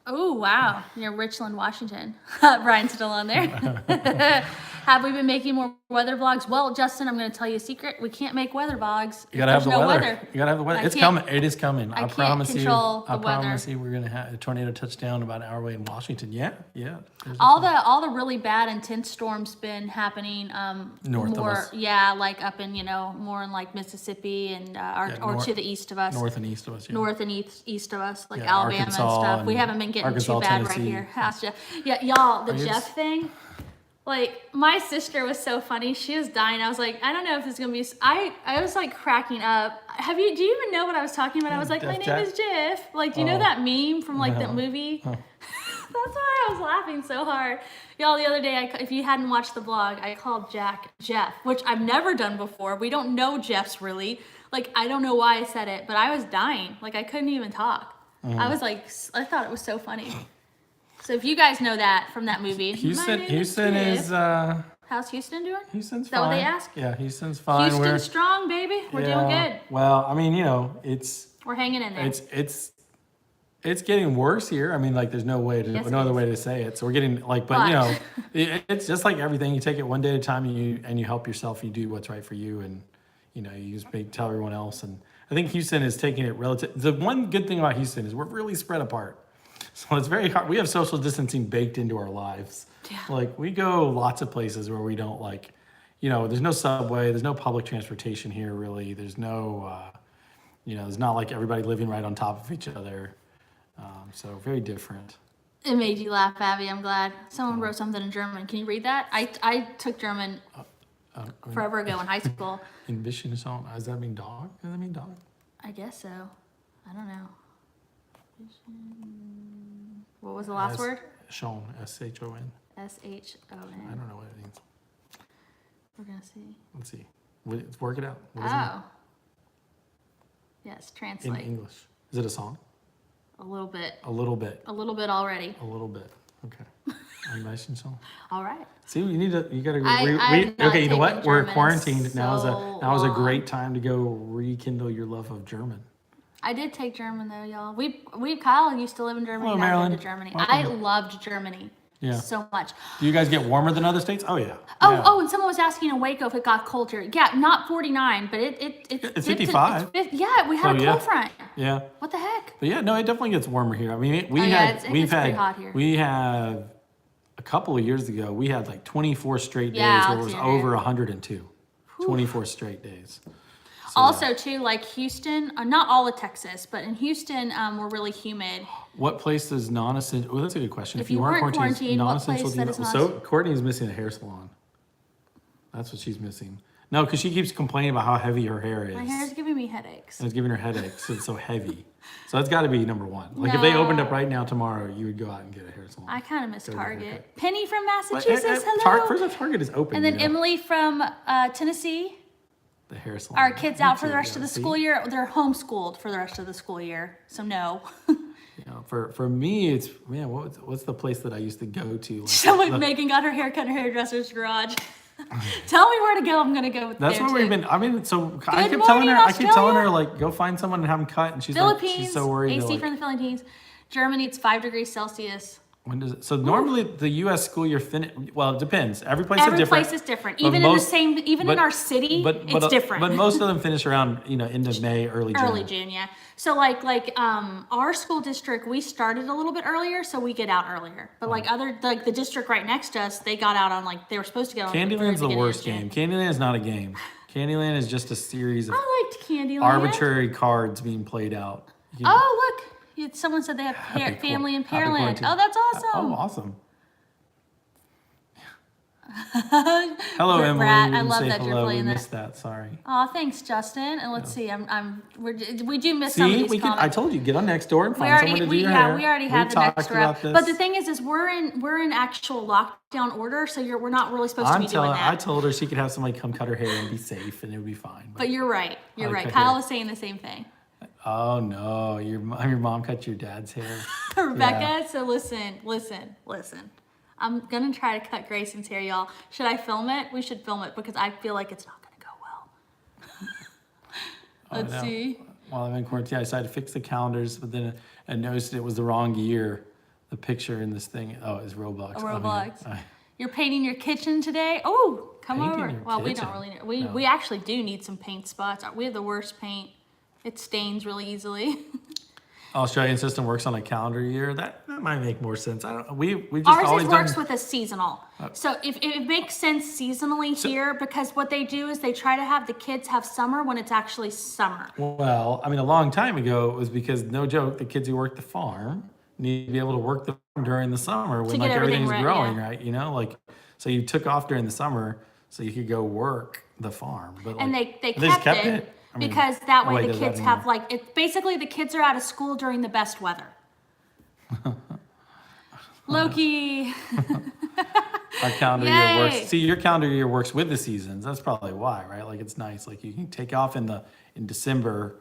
Oh wow, near Richland, Washington. Brian's still on there. Have we been making more weather vlogs? Well, Justin, I'm going to tell you a secret. We can't make weather vlogs. You gotta have There's the no weather. You gotta have the weather. I It's can't- coming. It is coming. I can't promise you. control I the weather. promise you, we're gonna have a tornado touchdown about an hour away in Washington. Yeah. There's a- All the really bad intense storms been happening North of more us. like up in more in like Mississippi and or north- to the east of us. north and east of us. Yeah. North and east of us, like Yeah, Alabama Arkansas and stuff. We and haven't been getting Arkansas, too bad Tennessee. right here. Ask Jeff. Yeah, y'all, the Are you Jeff just- thing. Like, my sister was so funny. She was dying. I was like, I don't know if this is gonna be. I was like cracking up. Do you even know what I was talking about? I was like, my name Jeff? is Jeff. Like, do you know that meme from like that movie? That's why I was laughing so hard. Y'all, the other day, if you hadn't watched the vlog, I called Jack Jeff, which I've never done before. We don't know Jeffs really. Like, I don't know why I said it, but I was dying. Like, I couldn't even talk. I was like, I thought it was so funny. So if you guys know that from that movie, Houston is. How's Houston doing? Houston's Is that fine. what they ask? Yeah, Houston's fine. Houston's strong, baby. We're doing good. Well, I mean, it's We're hanging in there. it's getting worse here. I mean, like, there's no other way to say it. So we're getting but it's just like everything. You take it one day at a time, and you help yourself. You do what's right for you, and you just tell everyone else. And I think Houston is taking it relative. The one good thing about Houston is we're really spread apart. So it's very hard. We have social distancing baked into our lives. Yeah. Like, we go lots of places where we don't there's no subway, there's no public transportation here really. There's no, there's not like everybody living right on top of each other. So very different. It made you laugh, Abby. I'm glad. Someone wrote something in German. Can you read that? I took German forever ago in high school. In Vision song, does that mean dog? Does that mean dog? I guess so. I don't know. What was the last word? Shon, S-H-O-N. S-H-O-N. I don't know what it means. We're going to see. Let's see. Let's work it out. What does it mean? Oh. Yes, In translate. English. Is it a song? A little bit. A little bit. A little bit already. A little bit. Okay. Animation song. All right. See, you gotta. I've not okay, you know what? taken We're German in quarantined now. Is so a long. great time to go rekindle your love of German. I did take German though, y'all. Kyle used to live in Germany. Hello, and I've Marilyn. been to Germany. Welcome. I loved Germany. Yeah. So much. Do you guys get warmer than other states? Oh yeah. Oh, Yeah. and someone was asking in Waco if it got colder. Yeah, not 49, but it's dipped to- 55. Yeah, we had So, a yeah. cold front. Yeah. What the heck? But yeah, no, it definitely gets warmer here. I mean, it gets pretty hot here. we had a couple of years ago. We had like 24 straight days Yeah, where it was Alexander. over 102. 24 straight days. So, Also, too, like Houston, not all of Texas, but in Houston, we're really humid. what place is non-essential? Oh, that's a good question. If you weren't quarantined, what non-essential. place that is So Courtney's missing a hair salon. That's what she's missing. No, because she keeps complaining about how heavy her hair is. My hair is giving me headaches. And it's giving her headaches. So it's so heavy. So that's got to be number one. Like, if they opened up right now tomorrow, you would go out and get a hair salon. I kind of miss Go to the Target. haircut. Penny from But, Massachusetts, hello. First of all, Target is open. And then you know? Emily from Tennessee. The hair salon. Our kids Me out for too, the rest yeah, of the see? school year. They're homeschooled for the rest of the school year. So no. You know, for me, it's what's the place that I used to go to? Like, Someone Megan got her haircut in her hairdresser's garage. Tell me where to go. I'm gonna go with That's there where we've too. been. I mean, so I Good keep telling morning, her. I keep telling her Australia. like, go find someone and have them cut, and she's Philippines. like, she's so worried. AC like, from the Philippines. Germany, it's 5 degrees Celsius. when does it? So normally the U.S. school year well, it depends. Every place is Every different. place is different. but Even in most- the same, even in but- our city, it's different. But most of them finish around end of May, early June. Early June, yeah. So like our school district, we started a little bit earlier, so we get out earlier. But like the district right next to us, they got out on they were supposed to get out. on the very Candyland's the beginning of worst June. game. Candyland is not a game. Candyland is just a series of I liked Candyland. arbitrary cards being played out. Oh look, someone said they have Happy family in happy Pearland. quarantine. Oh, that's Oh, awesome. awesome. Hello, Brat, Emily. I You didn't love say that you're hello. We playing that. missed that. Sorry. Oh, thanks, Justin. And let's see, we do miss some of See, these we can. comments. I told you, get on next door and We find already, someone to do we, your yeah, hair. we already had the talked next about rep. this. But the thing is we're in actual lockdown order, so we're not really supposed to be doing that. I told her she could have somebody come cut her hair and be safe, and it would be fine. But you're right. You're I right. cut Kyle hair. was saying the same thing. Oh no, your mom cut your dad's hair. Rebecca, Yeah. so listen. I'm gonna try to cut Grayson's hair, y'all. Should I film it? We should film it because I feel like it's not gonna go well. Let's no. see. While I'm in quarantine, I decided to fix the calendars, but then I noticed it was the wrong year. The picture in this thing, it's Roblox. Roblox. You're painting your kitchen today? Oh, come Painting over. your Well, we kitchen? don't really know. No. We actually do need some paint spots. We have the worst paint. It stains really easily. Australian system works on a calendar year. That might make more sense. I don't. We just Ours always works done. with a seasonal. So if it makes sense seasonally here, because what they do is they try to have the kids have summer when it's actually summer. Well, I mean, a long time ago, it was because, no joke, the kids who work the farm need to be able to work the farm during the summer when get like everything everything's right, growing, yeah. right? You know, like, so you took off during the summer so you could go work the farm. But And like, they just kept it. I mean, Because that way nobody the does that kids have anymore. like, it basically the kids are out of school during the best weather. Loki. Our calendar year Yay. works. See, your calendar year works with the seasons. That's probably why, right? Like it's nice. Like you can take off in December,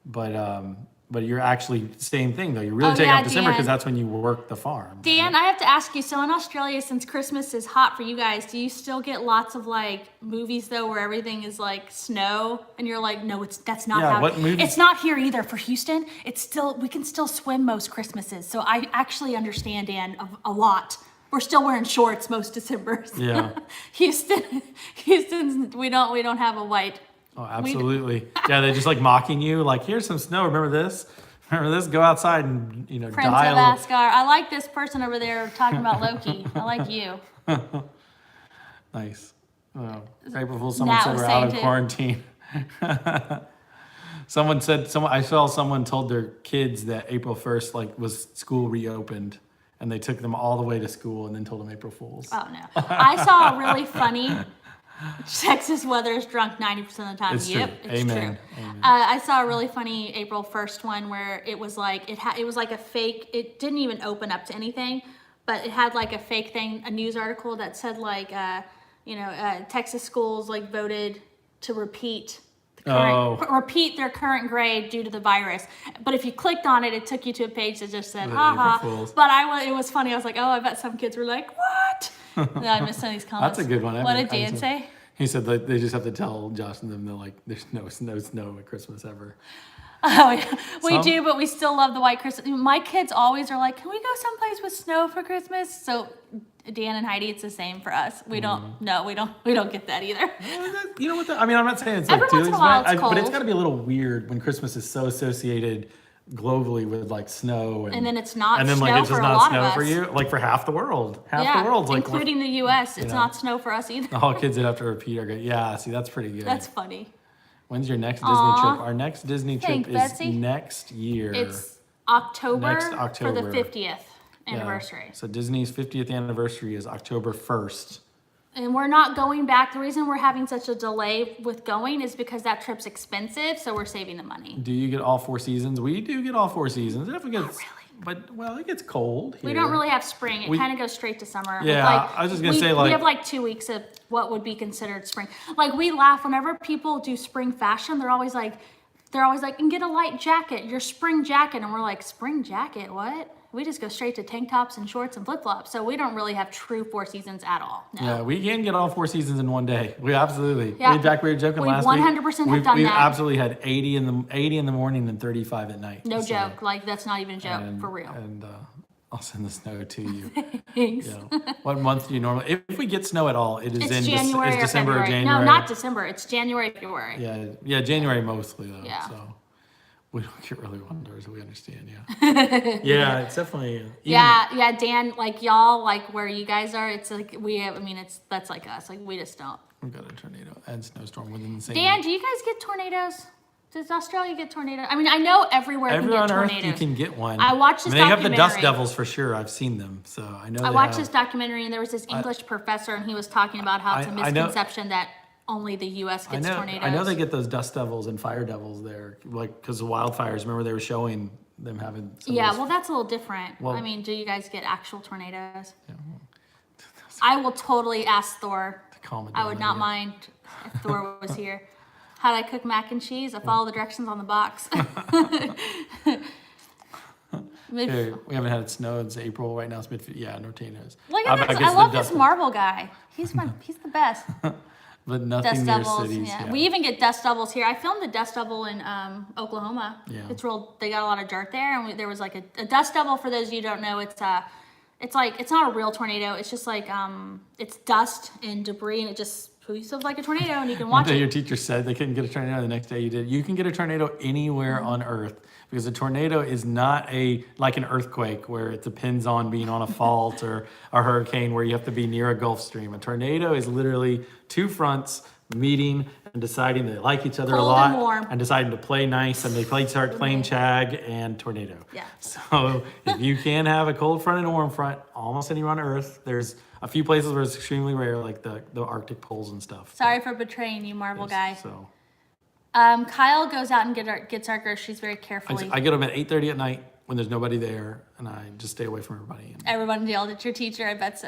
but you're actually same thing though. You really Oh, take yeah, off December because Dan. that's when you work the farm. Dan, I have to ask you, so in Australia, since Christmas is hot for you guys, do you still get lots of like movies though where everything is like snow and you're like, no, that's not Yeah, how what movies- it's not here either for Houston. It's still, we can still swim most Christmases. So I actually understand, Dan, a lot. We're still wearing shorts most Decembers. Yeah. Houston's we don't have a white. Oh, absolutely. Yeah, they're just like mocking you. Like, here's some snow. Remember this? Remember this? Go outside and Prince die a of little. Asgard. I like this person over there talking about Loki. I like you. Nice. Oh, April Fool's. Someone Nat said was we're out of saying too. quarantine. I saw someone told their kids that April 1st like was school reopened, and they took them all the way to school and then told them April Fools. Oh no. I saw a really funny Texas weather is drunk 90% of the time. It's true. Yep, it's Amen. true. Amen. I saw a really funny April 1st one where it was like it was like a fake. It didn't even open up to anything, but it had like a fake thing, a news article that said like Texas schools like voted to repeat repeat their current grade due to the virus. But if you clicked on it, it took you to a page that just said, The haha. April Fools. But it was funny. I was like, oh, I bet some kids were like, what? No, I missed some of these comments. That's a good one. What did Dan say? He said like they just have to tell Josh and them they're like there's no snow at Christmas ever. Oh, yeah. We Some- do, but we still love the white Christmas. My kids always are like, can we go someplace with snow for Christmas? So Dan and Heidi, it's the same for us. We don't, no, we don't get that either. You know what? I mean, I'm not saying it's Every like too once in a while expensive, it's but it's cold. got to be a little weird when Christmas is so associated globally with like snow, And then it's not and then like snow it's just for a not lot snow of for us. you, like for half the world. Half Yeah, the world's like including the U.S. It's know. not snow for us either. all kids that have to repeat are good. Yeah, see, that's pretty good. That's funny. When's your next Disney Aw. trip? Our next Disney trip Thanks, is Betsy. next year. It's October, Next for October. the 50th Yeah. anniversary. So Disney's 50th anniversary is October 1st. And we're not going back. The reason we're having such a delay with going is because that trip's expensive, so we're saving the money. Do you get all 4 seasons? We do get all 4 seasons. It definitely gets, really. but well, it gets cold here. We don't really have spring. It We- kind of goes straight to summer. Yeah, Like, I was just gonna we, say, we like- have like 2 weeks of what would be considered spring. Like we laugh whenever people do spring fashion. They're always like, and get a light jacket, your spring jacket, and we're like, spring jacket, what? We just go straight to tank tops and shorts and flip flops. So we don't really have true 4 seasons at all. No. Yeah, we can get all 4 seasons in one day. We absolutely. Yeah. We were joking We last 100% week. have done we that. absolutely had 80 in the morning and 35 at night. No So, joke. Like that's not even a joke and- for real. And I'll send the snow to you. Thanks. Yeah. What month do you normally? If we get snow at all, it is It's in January it's or December February. or January. No, not December. It's January, February. Yeah, January mostly though. Yeah. So we don't get really wonders. We understand. Yeah. Yeah, it's definitely. Even, Yeah, Dan, like y'all, like where you guys are, it's like that's like us. Like we just don't. We've got a tornado and snowstorm within the same. Dan, do you guys get tornadoes? Does Australia get tornadoes? I mean, I know everywhere Everywhere can on get Earth tornadoes. you can get one. I watched this They have the dust documentary. devils for sure. I've seen them, so I know. I they watched have- this documentary and there was this English professor and he was talking about how it's a I know- misconception that only the U.S. gets tornadoes. I know they get those dust devils and fire devils there, like because of wildfires. Remember they were showing them having. Some of Yeah, those- well, that's a little different. Well- I mean, do you guys get actual tornadoes? I will totally ask Thor. calm it I down, would not yeah. mind if Thor was here. How do I cook mac and cheese? I follow the directions on the box. Maybe- Hey, we haven't had snow since April. Right now it's mid. Yeah, no tornadoes. Look I at this. guess I the love this dust- Marvel guy. He's the best. But nothing Dust near devils. cities. Yeah. We even get dust devils here. I filmed the dust devil in Oklahoma. Yeah. It's real. They got a lot of dirt there, and there was like a dust devil. For those of you who don't know, It's like, it's not a real tornado. It's just like, it's dust and debris, and it just poofs like a tornado, and you can One watch day it. your teacher said they couldn't get a tornado, the next day you did. You can get a tornado anywhere on Earth, because a tornado is not like an earthquake where it depends on being on a fault, or a hurricane where you have to be near a Gulf Stream. A tornado is literally two fronts meeting and deciding they like each other a Cold lot and warm. and deciding to play nice, and they start playing tag and tornado. Yeah. So if you can have a cold front and a warm front almost anywhere on Earth, there's a few places where it's extremely rare, like the Arctic poles and stuff. Sorry for betraying you, Marvel guy. So Kyle goes out and gets our groceries very carefully. I get them at 8:30 at night when there's nobody there, and I just stay away from everybody. And, Everyone yelled at your teacher, I bet so.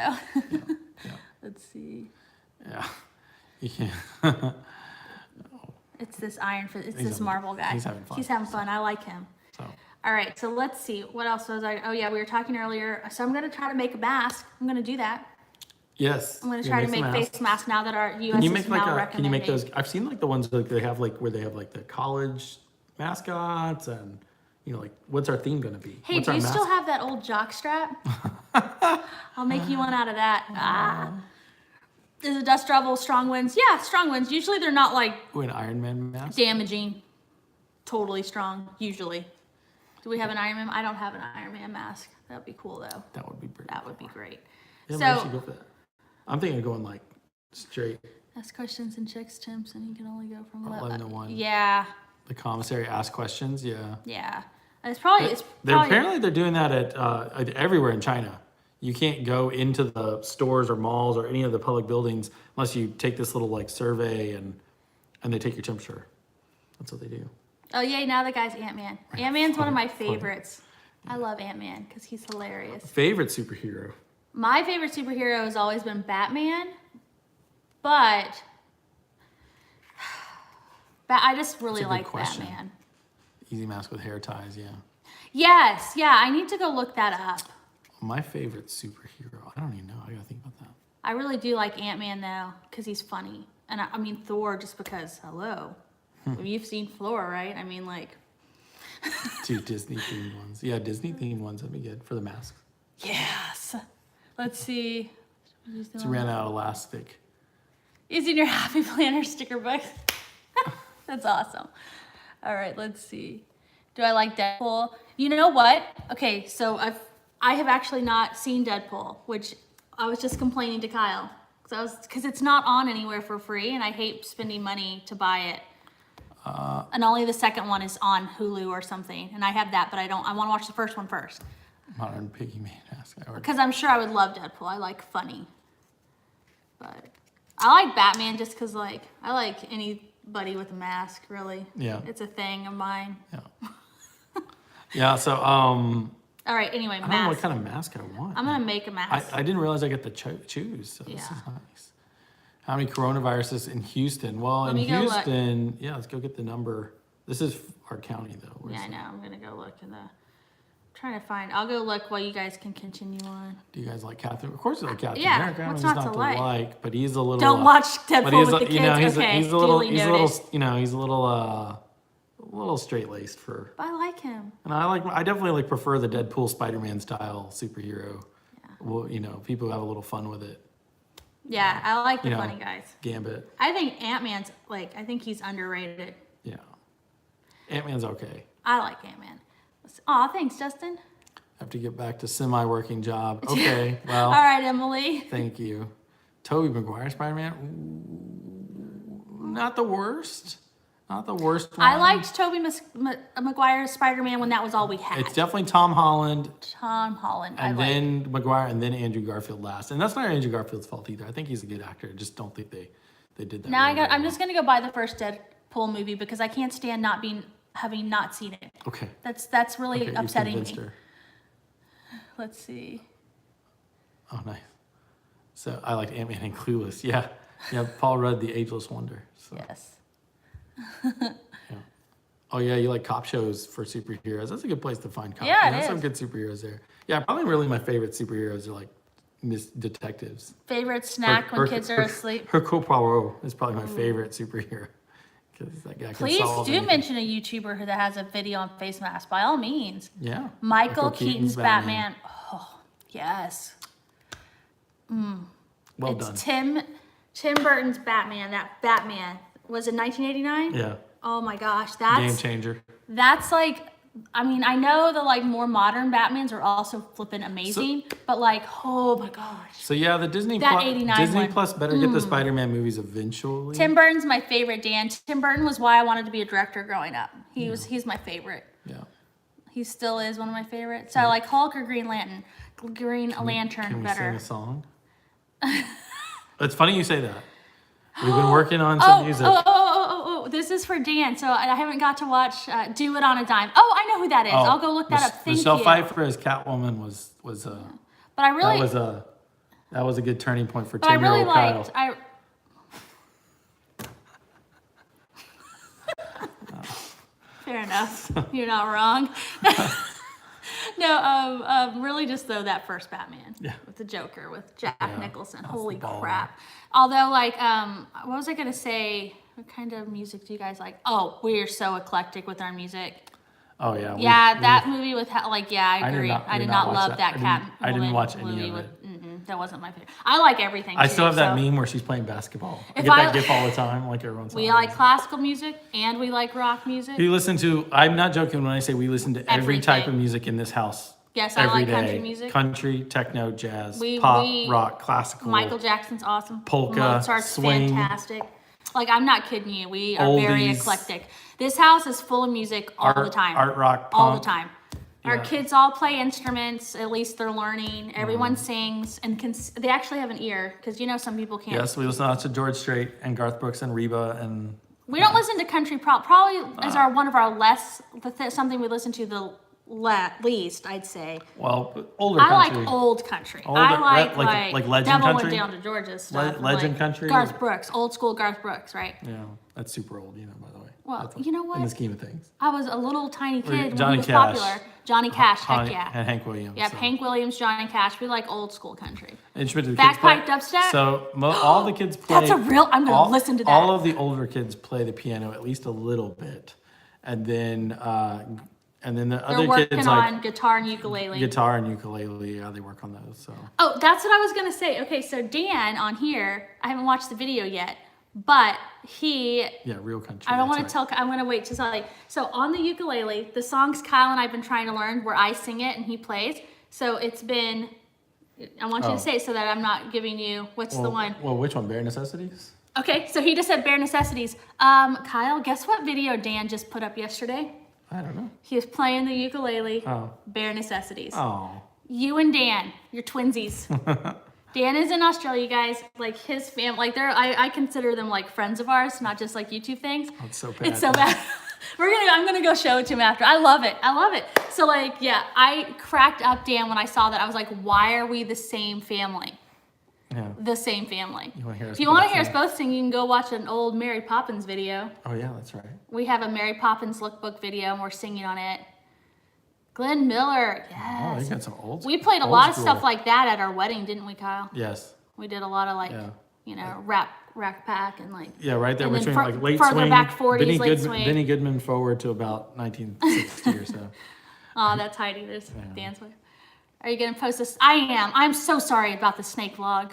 yeah. Let's see. Yeah. You can't. It's this this having- Marvel guy. he's having fun, He's having fun. I like him. So All right, so let's see. What else was I? Oh, yeah, we were talking earlier. So I'm going to try to make a mask. I'm going to do that. yes. I'm going to you try to some make masks. face masks now that our US Can you is make now like can you make recommending. those? I've seen like the ones like they have like where they have like the college mascots, and like what's our theme going to be? Hey, what's do our you still mascot? have that old jock strap? I'll make you one out of that. Is it dust trouble, strong winds? Yeah, strong winds. Usually they're not like Ooh, an Iron Man mask? damaging. Totally strong, usually. Do we have an Iron Man? I don't have an Iron Man mask. That would be cool, though. That would be pretty. That would be great. Yeah, maybe I should So, go for that. I'm thinking of going like straight ask questions and checks temps, and you can only go from 11 to 1. Yeah, The commissary ask questions. Yeah. yeah. It's probably, Apparently they're doing that at everywhere in China. You can't go into the stores or malls or any of the public buildings unless you take this little like survey and they take your temperature. That's what they do. Oh, yay, now the guy's Ant-Man. Ant-Man's one of my favorites. I love Ant-Man because he's hilarious. Favorite superhero? My favorite superhero has always been Batman, but I just really That's a good like question. Batman. Easy mask with hair ties. Yeah. Yes, yeah, I need to go look that up. My favorite superhero. I don't even know. I gotta think about that. I really do like Ant-Man though, because he's funny. And I mean Thor just because, hello. You've seen Thor, right? I mean like, Two Disney themed ones. Yeah, Disney themed ones. That'd be good for the mask. yes. Let's see. Just ran out of elastic. Is in your Happy Planner sticker book. That's awesome. All right, let's see. Do I like Deadpool? You know what? Okay, so I have actually not seen Deadpool, which I was just complaining to Kyle. Because it's not on anywhere for free, and I hate spending money to buy it. And only the second one is on Hulu or something, and I have that, but I want to watch the first one first. Modern piggy made mask. Because I'm sure I would love Deadpool. I like funny. But I like Batman just because, like, I like anybody with a mask, really. Yeah. It's a thing of mine. Yeah. Yeah. So All right, anyway, I don't know what mask. kind of mask I want. I'm going to make a mask. I didn't realize I get to choose. So this is Yeah. nice. How many coronaviruses in Houston? Well, Let in me go look. Houston, yeah, let's go get the number. This is our county, though. Where's Yeah, I it? know. I'm going to go look in the... trying to find... I'll go look while you guys can continue on. Do you guys like Captain? Of course, you like Captain Yeah, America. I mean, what's he's not not to to like? like, but he's a little. Don't watch Deadpool but he's with a, the kids. you know, he's Okay, he's a little, duly he's a noted. little, you know, he's a little straight laced for. But I like him. And I definitely like prefer the Deadpool Spider-Man style superhero. Yeah. Well, you know, people who have a little fun with it. Yeah, I like the You know, funny guys. Gambit, I think Ant-Man's, like, I think he's underrated. yeah. Ant-Man's okay. I like Ant-Man. Aw, thanks, Justin. Have to get back to semi-working job. Okay, well, All right, Emily. thank you. Tobey Maguire Spider-Man, ooh, not the worst. Not the worst one. I liked Tobey Maguire's Spider-Man when that was all we had. It's definitely Tom Holland, Tom Holland. and I then Maguire, and then Andrew Garfield last. And that's not Andrew Garfield's fault either. I think he's a good actor. I just don't think they did that. Now really I'm well. just gonna go buy the first Deadpool movie because I can't stand having not seen it. Okay. That's really Okay, upsetting you've me. convinced her. Let's see. Oh, nice. So I liked Ant-Man and Clueless. Yeah. Yeah, Paul Rudd, The Ageless Wonder. So, Yes. yeah. Oh, yeah, you like cop shows for superheroes. That's a good place to find cops. Yeah, it There's is. some good superheroes there. Yeah, probably really my favorite superheroes are like detectives. Favorite snack when kids are asleep. Hercule Poirot is probably my favorite superhero. Because that guy can Please solve do anything. mention a YouTuber that has a video on face mask by all means. Yeah. Michael Keaton's Batman. Oh, Yes. Well done. It's Tim Burton's Batman. That Batman was in 1989. Yeah. Oh my gosh, Game changer. that's like, I mean, I know the like more modern Batmans are also flipping amazing, but like, oh my gosh. So yeah, the Disney That Plus, 89 Disney one. Plus better get the Spider-Man movies eventually. Tim Burton's my favorite, Dan. Tim Burton was why I wanted to be a director growing up. He's my favorite. Yeah. He still is one of my favorites. So I like Hulk or Green Lantern. Green Lantern Can we better. sing a song? It's funny you say that. We've been working on some music. Oh, this is for Dan. So I haven't got to watch Do It on a Dime. Oh, I know who that is. I'll go look that up. Thank Michelle you. Pfeiffer as Catwoman was But I really, that was a good turning point for but I really 10-year-old Kyle. liked. Fair enough. You're not wrong. No, really just though that first Batman with the Joker with Jack Nicholson. Holy crap! Although like, what was I gonna say? What kind of music do you guys like? Oh, we are so eclectic with our music. Oh yeah. That movie with like I agree. I did not love that Catwoman. I didn't watch any movie of with, it. that wasn't my favorite. I like everything. I still have that so. meme where she's playing basketball. I If get I- that gif all the time, like everyone's. We like classical music and we like rock music. We listen to. I'm not joking when I say we listen to every type of Everything. music in this house. Yes, I every like day. country music. Country, techno, jazz, We- pop, we- rock, classical. Michael Jackson's awesome. Polka, Mozart's swing. fantastic. Like, I'm not kidding you. We are very Oldies. eclectic. This house is full of music all the time. Art, rock, all the punk. time. Our Yeah. kids all play instruments. At least they're learning. Everyone sings and they actually have an ear because some people can't. Yes, we listen to George Strait and Garth Brooks and Reba and. We don't listen to country. Probably is one of our less something we listen to the least. I'd say. Well, older I country. like old country. Older- I like Legend Devil country? Went Down to Georgia stuff. Legend like country? Garth Brooks, old school Garth Brooks, right? Yeah, that's super old, by the way. Well, That's you know what? In the scheme of things. I was a little tiny kid when Johnny he was Cash. popular. Johnny Cash, heck yeah. And Hank Williams. Yep, so. Hank Williams, Johnny Cash. We like old school country. Instrument do the kids Bagpipe play? dubstep? So all the kids play. That's a real. I'm gonna listen to that. All of the older kids play the piano at least a little bit, and then the They're other working kids on like guitar and ukulele. guitar and ukulele. Yeah, they work on those. So Oh, that's what I was gonna say. Okay, so Dan on here, I haven't watched the video yet, but he. yeah, real country. I don't want that's to tell. I'm gonna wait to tell. So on the ukulele, the songs Kyle and I've been trying to learn, where I sing it and he plays. So it's been. I want you Oh. to say it so that I'm not giving you. What's the one? Well, which one? Bare Necessities. Okay, so he just said bare necessities. Kyle, guess what video Dan just put up yesterday? I don't know. He was playing the ukulele. Oh. Bare necessities. Oh. You and Dan, you're twinsies. Dan is in Australia, you guys. Like his family, like I consider them like friends of ours, not just like YouTube things. Oh, it's so bad. It's so bad. I'm gonna go show it to him after. I love it. So like, yeah, I cracked up, Dan, when I saw that. I was like, why are we the same family? Yeah. The same family. You wanna hear us If you want to both hear us sing? both sing, you can go watch an old Mary Poppins video. Oh yeah, that's right. We have a Mary Poppins lookbook video, and we're singing on it. Glenn Miller, Oh, yes. you got some old. We played a old lot of school. stuff like that at our wedding, didn't we, Kyle? Yes. We did a lot of like, Yeah. rack pack and like. Yeah, right there and then between like late further swing. back 40s, Benny late Goodman, swing. Benny Goodman forward to about 1960 or so. Oh, that's Heidi. There's Dan's wife. Are you gonna post this? I am. I'm so sorry about the snake vlog.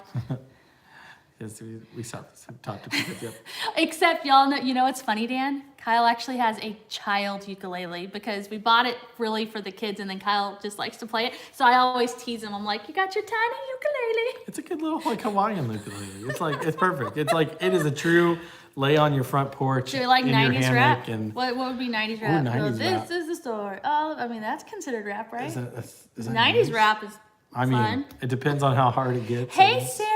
Yes, we talked to people. Yep. Except y'all know, you know what's funny, Dan? Kyle actually has a child ukulele because we bought it really for the kids, and then Kyle just likes to play it. So I always tease him. I'm like, you got your tiny ukulele. It's a good little like Hawaiian ukulele. It's perfect. It's like it is a true lay on your front porch. Do you like in your 90s hammock rap? And What would be 90s rap? 90s this rap. is the story. Oh, I mean, that's considered rap, right? is that 90s nice? rap is I mean, fun. it depends on how hard it gets. Hey, and- Sarah.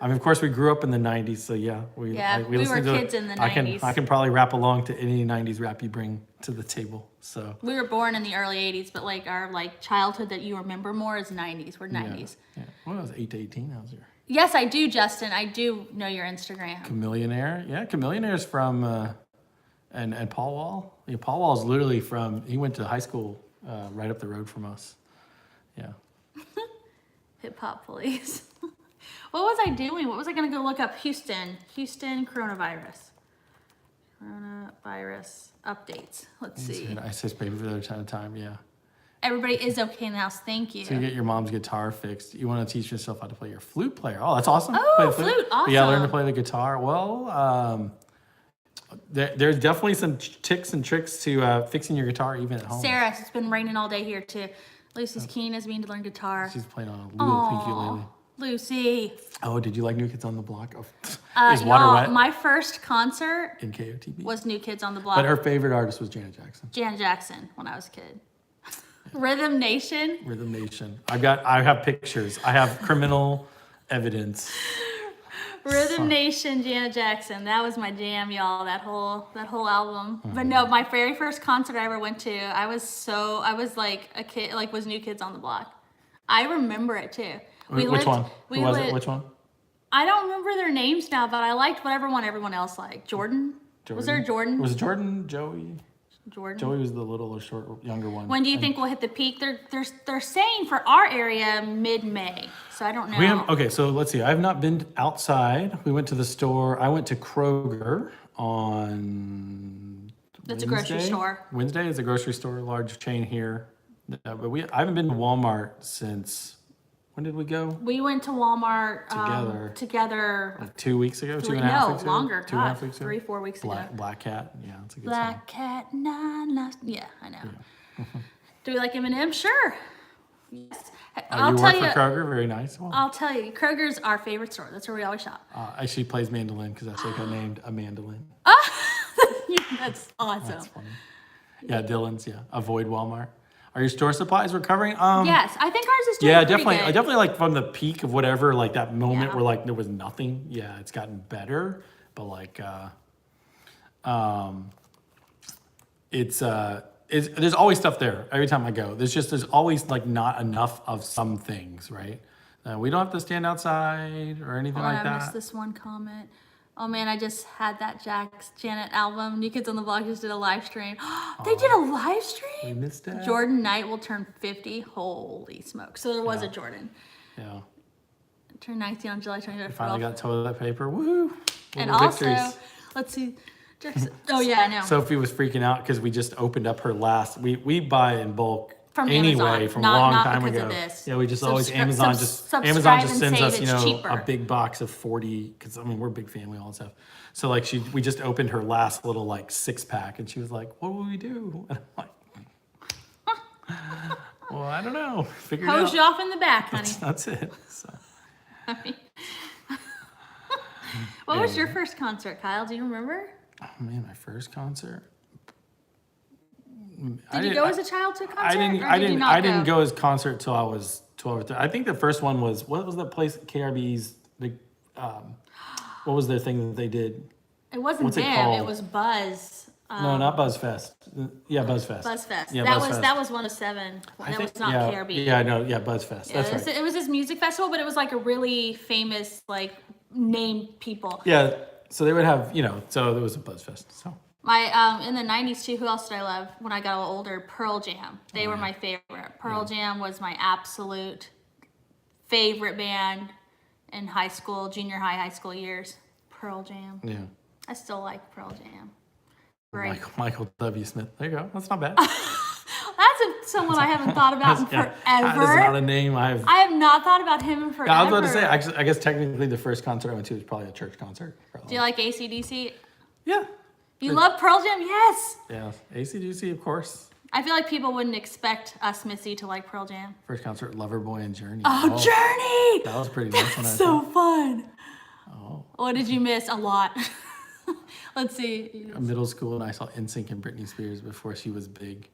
I mean, of course, we grew up in the 90s, so yeah. We We listened were to kids in the I 90s. can probably rap along to any 90s rap you bring to the table. So We were born in the early 80s, but like our like childhood that you remember more is 90s. We're 90s. yeah. Well, I was 8 to 18. I was your Yes, I do, Justin. I do know your Instagram. Chameleonaire. Yeah, Chameleonaire's from and Paul Wall. Yeah, Paul Wall's literally from. He went to high school right up the road from us. Yeah. Hip hop police. What was I doing? What was I going to go look up? Houston coronavirus. Coronavirus updates. Let's see. I say paper for the other time. Yeah. Everybody is okay in the house. Thank you. So you get your mom's guitar fixed. You want to teach yourself how to play your flute player. Oh, that's awesome. Oh, Play the flute, awesome. Yeah, learn to play the guitar. Well, there's definitely some tips and tricks to fixing your guitar even at home. Sarah, it's been raining all day here too. Lucy's keen as me to learn guitar. She's playing on a little ukulele. Lucy. Oh, did you like New Kids on the Block? Oh, is Water Wet My first concert in KOTB? was New Kids on the Block. But her favorite artist was Janet Jackson. Janet Jackson when I was a kid. Rhythm Nation. Rhythm Nation. I have pictures. I have criminal evidence. Rhythm Nation, Janet Jackson. That was my jam, y'all. That whole album. But no, my very first concert I ever went to, I was like a kid, like was New Kids on the Block. I remember it too. Which one? Who was it? Which one? I don't remember their names now, but I liked whatever one everyone else liked. Jordan? Was there a Jordan? Was it Jordan? Joey? Jordan. Joey was the little or short, younger one. When do you think we'll hit the peak? They're saying for our area mid-May, so I don't know. Okay, so let's see. I've not been outside. We went to the store. I went to Kroger on That's a grocery store. Wednesday is a grocery store, large chain here. But I haven't been to Walmart since, when did we go? We went to Walmart together. Like 2 weeks ago, 2.5 weeks ago? Longer. 2.5 weeks ago? 3-4 weeks ago. Black Cat, yeah, it's a good Black song. Cat, nine last. Yeah, I know. Yeah. Do we like Eminem? Sure. Yes. You work for Kroger, very nice. Well, I'll tell you, Kroger's our favorite store. That's where we always shop. she plays mandolin because that's like her named a mandolin. That's awesome. That's funny. Yeah, Dylan's. Yeah, avoid Walmart. Are your store supplies recovering? Yes, I think ours is doing Yeah, pretty definitely. good. I definitely like from the peak of whatever, like that moment Yeah. where like there was nothing. Yeah, it's gotten better, but like, there's always stuff there every time I go. There's always like not enough of some things, right? We don't have to stand outside or anything like I that. missed this one comment. Oh man, I just had that Janet album. New Kids on the Block just did a live stream. They did a live We stream? missed that. Jordan Knight will turn 50. Holy smoke. So there was a Jordan. Yeah. Turned 19 on July 25th. Finally got toilet paper. Woo! And Little also, victories. let's see. Jackson. Oh yeah, I know. Sophie was freaking out because we just opened up her last. We buy in bulk From anyway Amazon, from not- a long not time because ago. of this. Yeah, we just always Subscribe Amazon just and sends save, us it's cheaper. a big box of 40 because I mean we're a big family all that stuff. So like we just opened her last little like 6-pack and she was like, "What will we do?" And I'm like, "Well, I don't know. Figure it out." Hose you off in the back, honey. That's it. So. What was your first concert, Kyle? Do you remember? Oh man, my first concert. Did you go as a child to a concert? I didn't go as concert till I was 12 or 13. I think the first one was, what was that place, KRB's, what was their thing that they did? It wasn't What's it them. called? It was Buzz. No, not Buzzfest. Yeah, Buzzfest. Buzzfest. Yeah, that was 107. That was not KRB. Yeah, I know. Yeah, Buzzfest. Yeah, That's right. It was this music festival, but it was like a really famous, like, named people. Yeah, so they would have, so there was a Buzzfest. So My in the 90s too, who else did I love when I got a little older? Pearl Jam. They were my favorite. Pearl Jam was my absolute favorite band in high school, junior high school years. Pearl Jam. yeah, I still like Pearl Jam. Great. Michael W. Smith. There you go. That's not bad. That's someone I haven't thought about in forever. That is not a name I have not thought about him in forever. I was about to say, I guess technically the first concert I went to was probably a church concert. Probably. Do you like AC/DC? Yeah. You love Pearl Jam? Yes. Yeah. AC/DC, of course. I feel like people wouldn't expect us, Missy, to like Pearl Jam. First concert, Loverboy and Journey. Oh, Journey! That was pretty nice. That's so fun. Oh. What did you miss? A lot. Let's see. Middle school, and I saw NSYNC and Britney Spears before she was big.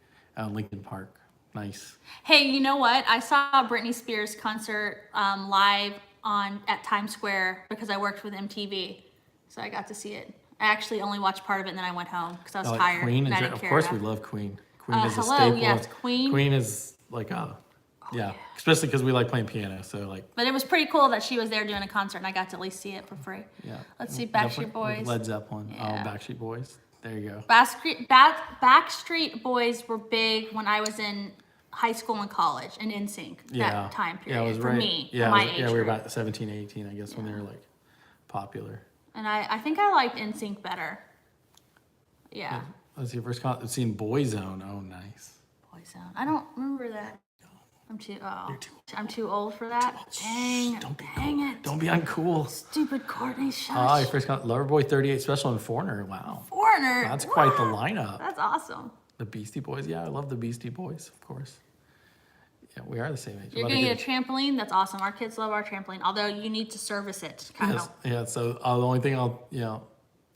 Lincoln Park. Nice. Hey, you know what? I saw Britney Spears concert live at Times Square because I worked with MTV, so I got to see it. I actually only watched part of it and then I went home because I was tired. Queen, and I and didn't of care course enough. we love Queen. Queen is a hello, staple. yes, Queen. Queen is like yeah, especially because we like playing piano. So like. But it was pretty cool that she was there doing a concert and I got to at least see it for free. Yeah. Let's see, Definitely Backstreet Boys. Led Zeppelin. Yeah. Oh, Backstreet Boys. There you go. Backstreet Boys were big when I was in high school and college and NSYNC that time period. Yeah, it was for right. me, Yeah, for my it was, age yeah, we were group. about 17, 18, I guess, when they were like popular. And I think I liked NSYNC better. Yeah. Let's see, first I've seen Boyzone. Oh, nice. Boyzone. I don't remember that. I'm too. Oh, You're too I'm too old for that. Dang. Don't be Dang cool. it. Don't be uncool. Stupid Courtney. Ah, Shush. you first got Loverboy 38 Special and Foreigner. Wow. Foreigner. That's quite the What? lineup. That's awesome. The Beastie Boys. Yeah, I love the Beastie Boys, of course. Yeah, we are the same age. You're About gonna a get a trampoline. That's awesome. Our kids love our trampoline. Although you need to service it. Kind Yes, of. yeah, so the only thing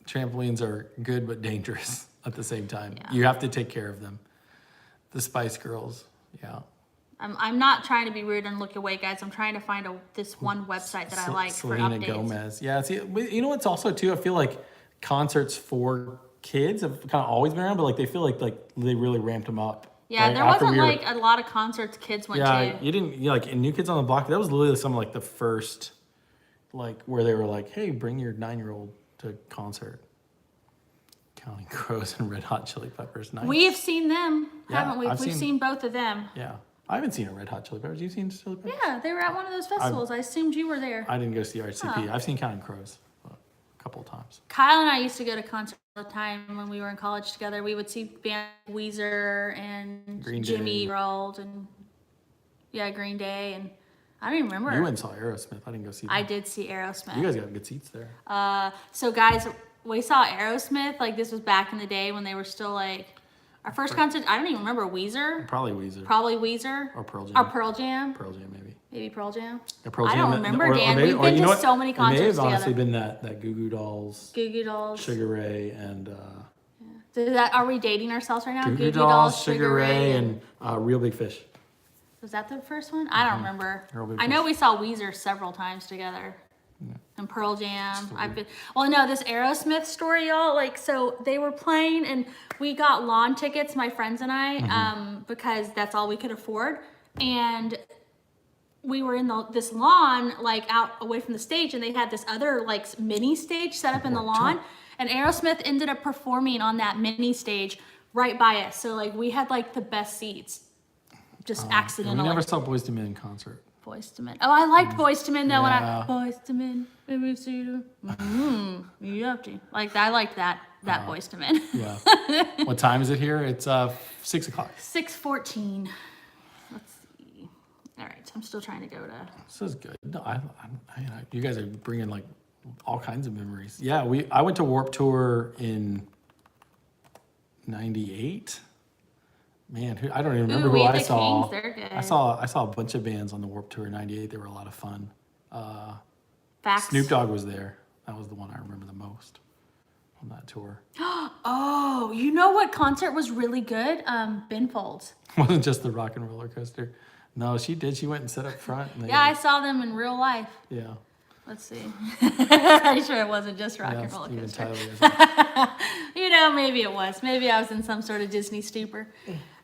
trampolines are good but dangerous at the same time. Yeah. You have to take care of them. The Spice Girls, yeah. I'm not trying to be rude and look away, guys. I'm trying to find this one website that I like for Selena updates. Gomez. Yeah, see, you know what's also too, I feel like concerts for kids have kind of always been around, but like they feel like they really ramped them up. Yeah, right? there After wasn't we were- like a lot of concerts kids went Yeah, to. you didn't, like in New Kids on the Block, that was literally some of like the first, like where they were like, hey, bring your 9-year-old to concert. Counting Crows and Red Hot Chili Peppers. Nice. We have seen them, Yeah, haven't we? I've We've seen- seen both of them. Yeah. I haven't seen a Red Hot Chili Peppers. You've seen Chili Peppers? Yeah, they were at one of those festivals. I assumed you were there. I didn't go see RCP. Huh. I've seen Counting Crows a couple of times. Kyle and I used to go to concerts all the time when we were in college together. We would see band Weezer and Green Jimmy Day. World and Green Day, and I don't even remember. You went and saw Aerosmith. I didn't go see them. I did see Aerosmith. You guys got good seats there. So guys, we saw Aerosmith. Like this was back in the day when they were still like our first concert. I don't even remember Weezer. Probably Weezer. Probably Weezer Or Pearl Jam. or Pearl Jam. Pearl Jam, maybe. Maybe Pearl Jam. Yeah, Pearl I Jam, don't remember, Dan. maybe- We've been you know to what? so many It may have concerts honestly together. been that Goo Goo Dolls, Goo Goo Dolls. Sugar Ray, and Are we dating ourselves right now? Goo Goo Dolls, Sugar Ray, and Real Big Fish. Was that the first one? I don't remember. Real Big I know Fish. we saw Weezer several times together. And Pearl Jam. No, this Aerosmith story, y'all. Like, so they were playing, and we got lawn tickets, my friends and I, because that's all we could afford. And we were in this lawn, like out away from the stage, and they had this other like mini stage set up in the lawn. And Aerosmith ended up performing on that mini stage right by us. So like we had like the best seats, just We accidentally. never saw Boyz II Men in concert. Boyz II Men. Oh, I liked Boyz II Men though. Yeah. When Boyz II Men, baby, see you. You have to. Like I liked that Boyz II Men. Yeah. What time is it here? It's 6 o'clock. 6:14. Let's see. All right, I'm still trying to go to. This is good. No, you guys are bringing like all kinds of memories. Yeah, I went to Warped Tour in '98. Man, I don't even remember Ooh, who We I the saw. Kings, they're good. I saw a bunch of bands on the Warped Tour in '98. They were a lot of fun. Facts. Snoop Dogg was there. That was the one I remember the most on that tour. Oh, you know what concert was really good? Ben Folds. Wasn't just the Rock and Roller Coaster. No, she did. She went and sat up front. And Yeah, I saw them in real life. yeah. Let's see. I'm sure it wasn't just Rock Yeah, and Roller Steven Coaster. Tyler. Maybe it was. Maybe I was in some sort of Disney stupor.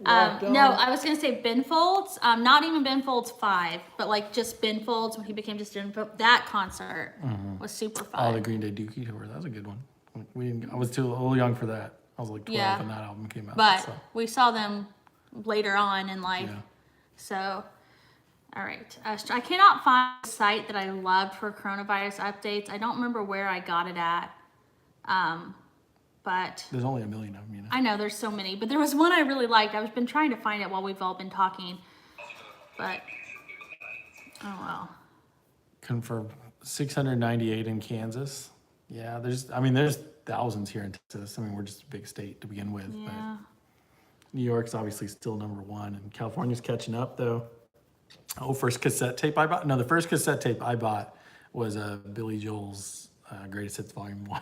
No, I was gonna say Ben Folds. Not even Ben Folds 5, but like just Ben Folds when he became just Ben Folds. That concert was super Oh, fun. the Green Day Dookie tour. That was a good one. I was a little young for that. I was like 12 Yeah. when that album came out. But so, we saw them later on in life. yeah. So, all right. I cannot find a site that I loved for coronavirus updates. I don't remember where I got it at. But There's only a million of them, you know. I know there's so many, but there was one I really liked. I've been trying to find it while we've all been talking, but oh well. Confirmed 698 in Kansas. Yeah, there's thousands here in Texas. I mean, we're just a big state to begin with. Yeah. But New York's obviously still number one, and California's catching up though. Oh, first cassette tape I bought. No, the first cassette tape I bought was Billy Joel's Greatest Hits Volume 1.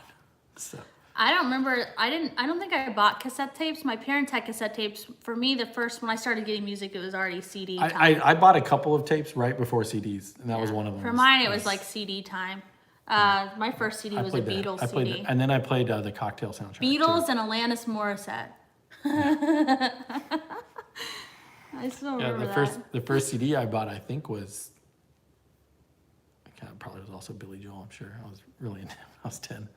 So. I don't remember. I don't think I bought cassette tapes. My parents had cassette tapes. For me, the first when I started getting music, it was already CD time. I bought a couple of tapes right before CDs, and that was one of them. For mine, it was like CD time. My first CD was a played that. Beatles I played CD. that. And then I played the Cocktail soundtrack. Beatles too. and Alanis Morissette. I still Yeah, remember the first CD I bought, I think, was probably was also Billy Joel. I'm sure I was really into him. I was 10.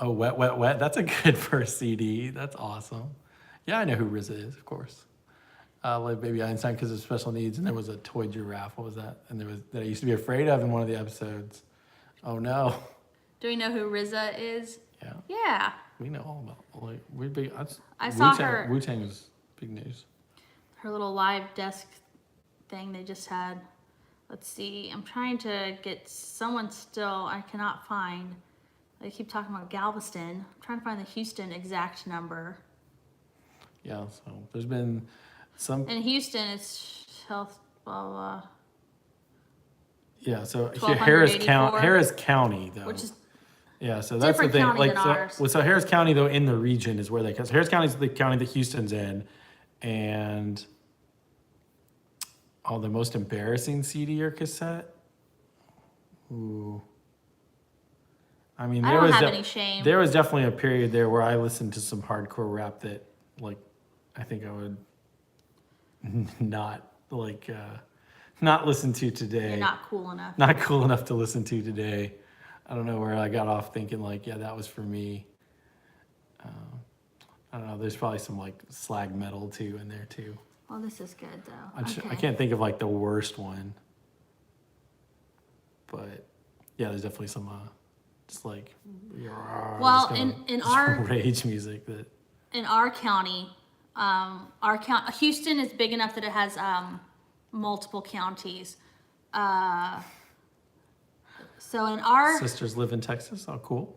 Wet, Wet, Wet. That's a good first CD. That's awesome. Yeah, I know who RZA is, of course. Like Baby Einstein because of special needs, and there was a toy giraffe. What was that? And there was that I used to be afraid of in one of the episodes. Oh no. Do we know who RZA is? Yeah, Yeah. we know all about like we're big. I saw Wu-Tang, her- Wu-Tang was big news. Her little live desk thing they just had. Let's see. I'm trying to get someone still. I cannot find. They keep talking about Galveston. I'm trying to find the Houston exact number. Yeah, so there's been some. In Houston, it's health, blah, blah, Yeah, so here, Harris 1284, County, though. which is Yeah, so that's the different thing. county Like, than so, ours. well, so Harris County, though, in the region is where because Harris County is the county that Houston's in, and the most embarrassing CD or cassette. Ooh. I mean, I there don't was have any shame. there was definitely a period there where I listened to some hardcore rap that, like, I think I would not listen to today. You're not cool enough. Not cool enough to listen to today. I don't know where I got off thinking like, yeah, that was for me. I don't know. There's probably some like slag metal too in there too. Well, this is good though. I can't think of like the worst one, but yeah, there's definitely some just like Well, just kinda- in just our rage music that in our county, Houston is big enough that it has multiple counties. So in our sisters live in Texas. Oh, cool.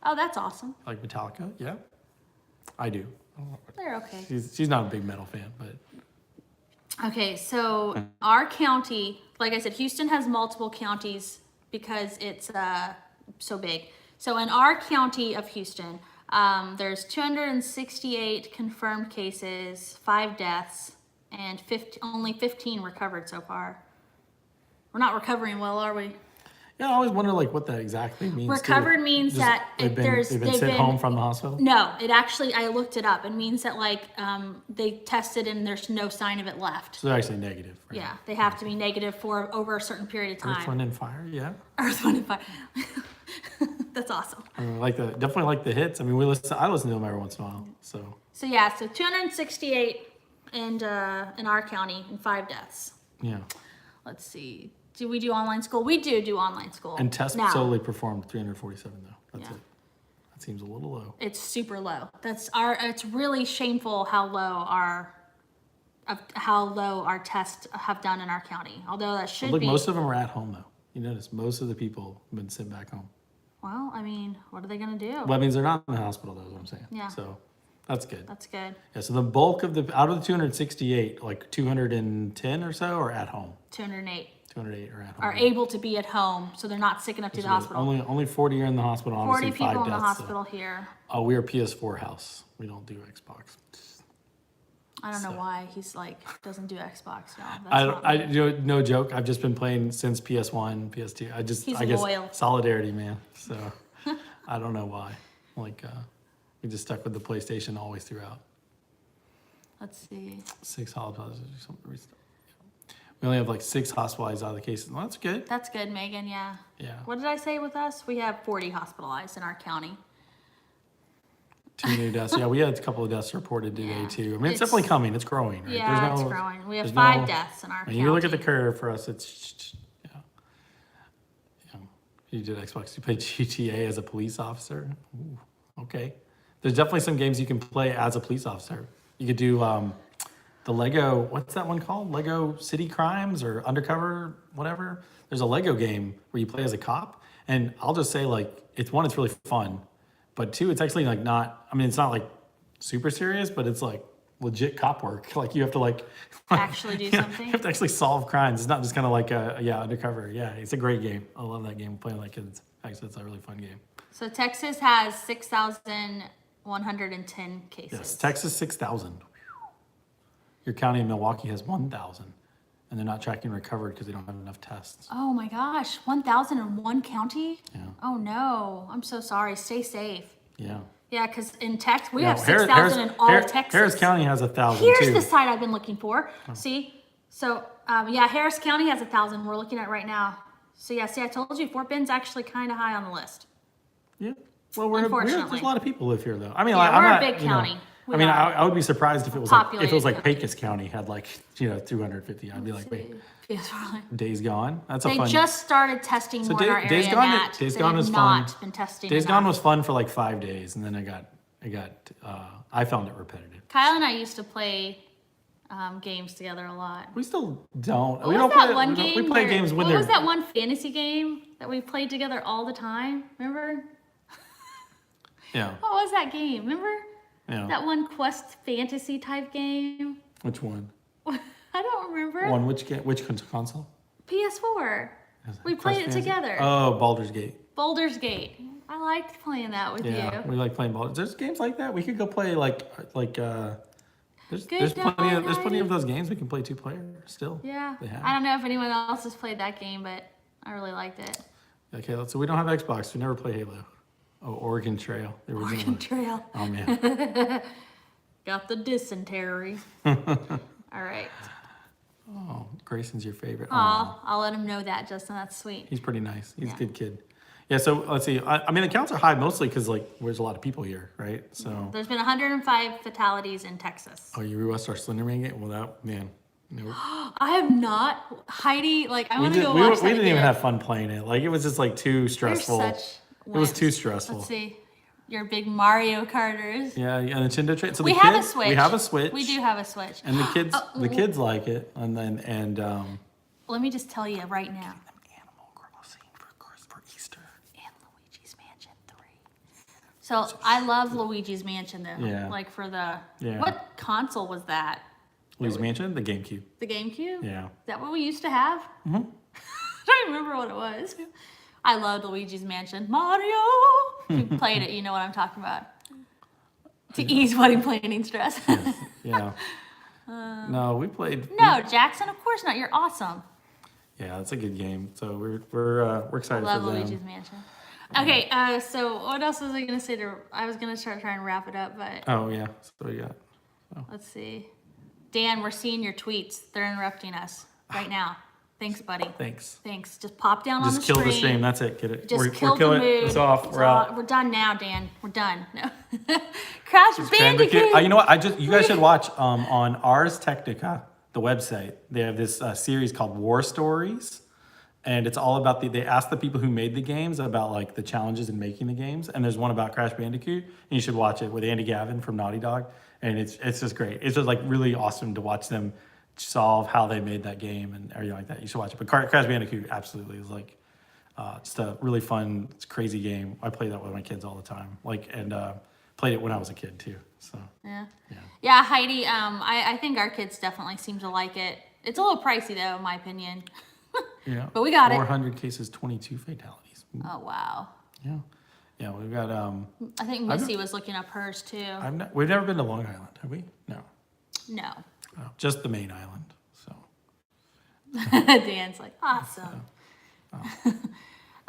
oh, that's awesome. Like Metallica, yeah, I do. They're okay. She's not a big metal fan, but Okay, so our county, like I said, Houston has multiple counties because it's so big. So in our county of Houston, there's 268 confirmed cases, 5 deaths, and only 15 recovered so far. We're not recovering well, are we? yeah, I always wonder like what that exactly means. Recovered too. means Just that they've been sent home from the hospital. No, it actually, I looked it up. It means that like they tested and there's no sign of it left. So they're actually negative. Right? Yeah, they have to be negative for over a certain period of time. Earth, Wind, and Fire. Yeah, Earth, Wind, and Fire. That's awesome. I mean, definitely like the hits. I mean, I listen to them every once in a while. So yeah, so 268 in our county and 5 deaths. Yeah, Let's see. Do we do online school? We do online school. and test now. solely performed 347 though. That's Yeah. it. That seems a little low. It's super low. It's really shameful how low our tests have done in our county. Although that should Look, be. most of them are at home though. You notice most of the people have been sent back home. Well, I mean, what are they gonna do? Well, that means they're not in the hospital though. Is what I'm saying. Yeah. So that's good. That's good. Yeah. So the bulk of out of the 268, like 210 or so are at home. 208 208 are at home. are able to be at home, so they're not sick enough to the hospital. Only 40 are in the hospital. 40 Obviously, people 5 in the deaths, hospital here. Oh, we are PS4 house. We don't do Xbox. I don't know why he's like doesn't do Xbox now. No joke. I've just been playing since PS1, PS2. He's I guess loyal. solidarity, man. So I don't know why. Like we just stuck with the PlayStation always throughout. Let's see. 6 hospitals. We only have like 6 hospitalized out of the cases. Well, that's good. That's good, Megan. Yeah. Yeah. What did I say with us? We have 40 hospitalized in our county. 2 new deaths. Yeah, we had a couple of deaths reported today Yeah. too. I mean, it's It's- definitely coming. It's growing. Right? Yeah, it's growing. We have there's 5 deaths in our When county. you look at the curve for us, it's you did Xbox. You played GTA as a police officer. Ooh, okay. There's definitely some games you can play as a police officer. You could do the Lego. What's that one called? Lego City Crimes or Undercover, whatever. There's a Lego game where you play as a cop, and I'll just say like it's really fun, but 2, it's actually like not. I mean, it's not like super serious, but it's like legit cop work. Like you have to like Actually do something. You have to actually solve crimes. It's not just kind of like undercover. Yeah, it's a great game. I love that game. Playing like kids. Actually, it's a really fun game. So Texas has 6,110 cases. Yes, Texas 6,000. Your county in Milwaukee has 1,000, and they're not tracking recovered because they don't have enough tests. Oh my gosh, 1,000 in one county? Yeah. Oh no, I'm so sorry. Stay safe. Yeah. Yeah, because in Texas, we Yeah, have 6,000 in all Texas. Harris County has 1,000 Here's too. the site I've been looking for. See? So, Harris County has 1,000. We're looking at right now. So, yeah, see, I told you, Fort Bend's actually kind of high on the list. Yeah. Well, there's Unfortunately. a lot of people live here though. I mean, Yeah, like, we're I'm a not, big county. We I mean, are. I would be surprised if it was Populated like county. Pecos County had like 250. I'd be like, wait, Yes, really. Days Gone. That's a They fun. just started testing more in our area. Days Gone. Nat. Days They Gone have was fun. not been testing Days enough. Gone was fun for like 5 days, and then I found it repetitive. Kyle and I used to play games together a lot. We still don't. What We was don't that play. one We game? play where- games when what they're. was that one fantasy game that we played together all the time? Remember? Yeah. What was that game? Remember? Yeah. That one Quest fantasy type game? Which one? I don't remember. One which game? Which console? PS4. We Quest played it Fantasy? together. Oh, Baldur's Gate. Baldur's Gate. I liked playing that with Yeah, you. we like playing Baldur's. There's games like that. We could go play there's Good plenty of night. those games we can play 2-player still. Yeah. They have. I don't know if anyone else has played that game, but I really liked it. Okay, so we don't have Xbox. We never play Halo. Oh, Oregon Trail. The original Oregon one. Trail. Oh man. Got the dysentery. All right. Oh, Grayson's your favorite. Aw, I'll let him know that, Justin. That's sweet. He's pretty nice. He's Yeah. a good kid. Yeah, so let's see. I mean, the counts are high mostly because there's a lot of people here, right? So. There's been 105 fatalities in Texas. Oh, you rewatched our Slenderman game? Well, that man. No. I have not. Heidi, like, I want to go we watch that didn't even again. have fun playing it. Like it was just like too They're stressful. such It was wimps. too stressful. Let's see. Your big Mario Karters. Yeah, Nintendo trade. So We the have a kids, Switch. we have a Switch. We do have a Switch. And the Oh, kids like it, and Let me just tell you right now. Animal Crossing for Easter. And Luigi's Mansion 3. So I love Luigi's Mansion though. Yeah. Like for the Yeah. what console was that? Luigi's Mansion, the GameCube. The GameCube? Yeah. Is that what we used to have? Mm-hmm. I don't remember what it was. I loved Luigi's Mansion. Mario! If you played it, you know what I'm talking about. To ease wedding planning stress. Yeah. No, we played. No, Jackson, of course not. You're awesome. Yeah, it's a good game. So we're I excited love for them. Luigi's Mansion. Okay, so what else was I gonna say I was gonna start trying to wrap it up, but Oh yeah. So yeah. let's see. Dan, we're seeing your tweets. They're interrupting us right now. Thanks, buddy. Thanks. Thanks. Just pop down on the Just kill screen. the stream. That's it. Get it. Just we're kill killing the mood. it. It's off. We're out. We're done now, Dan. We're done. No. Crash Bandicoot. Bandicoot. You know what? You guys should watch on Ars Technica, the website. They have this series called War Stories, and it's all about they ask the people who made the games about like the challenges in making the games. And there's one about Crash Bandicoot, and you should watch it with Andy Gavin from Naughty Dog, and it's just great. It's just like really awesome to watch them solve how they made that game and everything like that. You should watch it. But Crash Bandicoot absolutely is like just a really fun, crazy game. I play that with my kids all the time. And played it when I was a kid too. So Yeah, Heidi. I think our kids definitely seem to like it. It's a little pricey though, in my opinion. yeah. But we got it. 400 cases, 22 fatalities. Oh wow. Yeah, we've got. I think Missy was looking up hers too. We've never been to Long Island, have we? No. No. Oh, just the main island. So. Dan's like, awesome.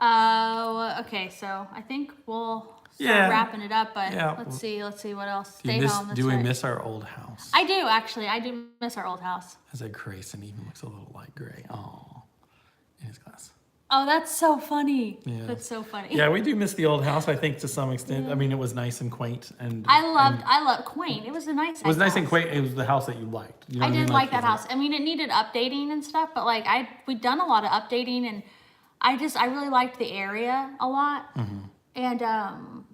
Okay, so I think we'll start wrapping it up, but let's see what else. Stay home. Do we miss our old house? I do actually. I do miss our old house. As a Grayson even looks a little light gray. Oh, in his glass. Oh, that's so funny. Yeah. That's so funny. Yeah, we do miss the old house. I think to some extent. I mean, it was nice and quaint, and I love quaint. It was a nice. It was nice and house. quaint. It was the house that you liked. You know I what did mean? like that house. I mean, it needed updating and stuff, but like we'd done a lot of updating, and I really liked the area a lot. Mm-hmm. And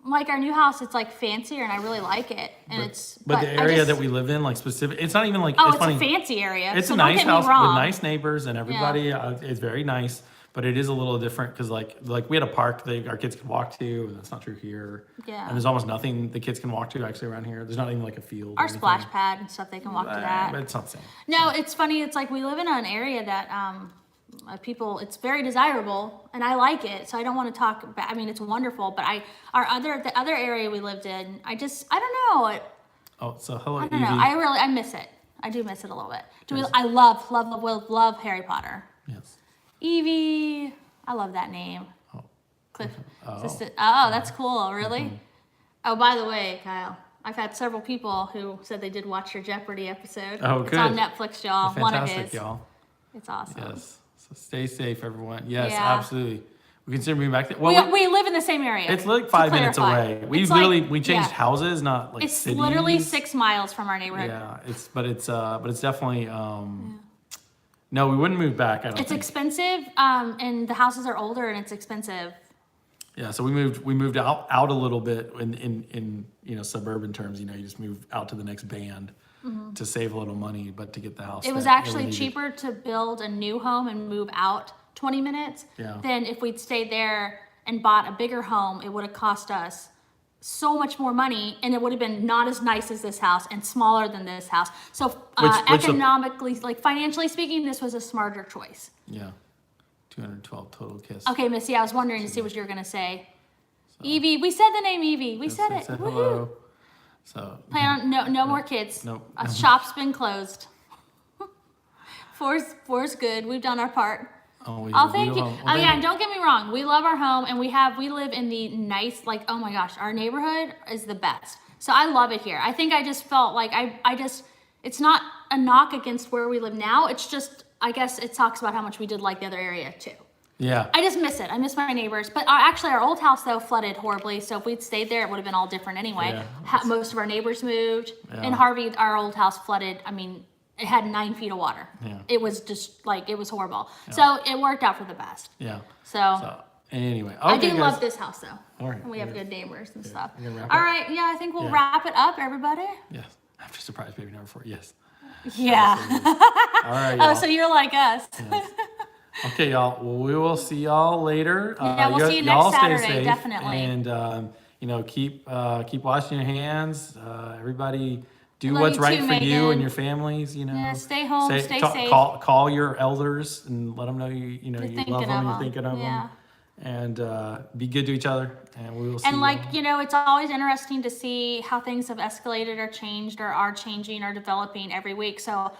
like our new house, it's like fancier, and I really like it. And But the area that we live in, like specific, it's not even like. Oh, it's it's funny. a fancy area. It's so a don't nice get me house with wrong. nice neighbors and everybody. It's very nice, but it is a little different because like we had a park that our kids could walk to, and that's not true here. Yeah. And there's almost nothing the kids can walk to actually around here. There's not even like a field. Our or anything. splash pad and stuff, they can walk to that. But it's not the same. No, it's funny. It's like we live in an area that people, it's very desirable, and I like it. So I don't want to talk about. I mean, it's wonderful, but the other area we lived in, I don't know. Oh, so hello, I don't Evie. know. I miss it. I do miss it a little bit. I love Harry Potter. Yes. Evie, I love that name. Oh. Cliff. Oh. That's cool. Really? Mm-hmm. Oh, by the way, Kyle, I've had several people who said they did watch your Jeopardy episode. Oh, It's good. on Netflix, y'all. One of Fantastic, his. y'all. It's awesome. Yes. So stay safe, everyone. Yes, Yeah. absolutely. We consider moving back there. Well, We live in the same area. it's like to 5 minutes clarify. away. We It's literally like- we changed yeah. houses, not like It's cities. literally 6 miles from our neighborhood. Yeah, it's definitely no, we wouldn't move back. I don't It's think. expensive, and the houses are older, and it's expensive. Yeah, so we moved out a little bit in suburban terms. You know, you just move out to the next band. to save a little money, but to get the house. It was that we actually needed. cheaper to build a new home and move out 20 minutes Yeah. than if we'd stayed there and bought a bigger home. It would have cost us so much more money, and it would have been not as nice as this house and smaller than this house. So Which economically, like financially speaking, this was a smarter choice. Yeah. 212 total kiss. Okay, Missy, I was wondering to see what you were going to say. Evie, we said the name Evie. We said I it. said Woohoo. hello. So Plan on no more kids. Nope. Shop's been closed. Four's good. We've done our part. oh, Thank you. Oh yeah, and don't get me wrong. We love our home, and we live in the nice, like, oh my gosh, our neighborhood is the best. So I love it here. I think I just felt like it's not a knock against where we live now. It's just, I guess it talks about how much we did like the other area too. Yeah. I just miss it. I miss my neighbors. But actually, our old house, though, flooded horribly. So if we'd stayed there, it would have been all different anyway. Yeah, Most of our neighbors moved. Yeah. In Harvey, our old house flooded. I mean, it had 9 feet of water. Yeah. It was just like, it was horrible. So it worked out for the best. Yeah. So Anyway, okay, I do guys. love this house, though. All right. And we have good neighbors and stuff. You gonna wrap All up? right. Yeah, I think we'll Yeah. wrap it up, everybody. Yes. After surprise baby number 4. Yes. Yeah. All right, y'all. Oh, so you're like us. Yes. Okay, y'all. Well, we will see y'all later. Yeah, we'll see you y'all next stay Saturday, safe, definitely. And keep washing your hands. Everybody, do Love what's you right too, for you Megan. and your families. Yeah, stay home, stay safe. Call your elders and let them know you You're love thinking them. of You're them. thinking of Yeah. them. And be good to each other. And we will see. And you like, it's always interesting to see how things have escalated or changed or are changing or developing every week. So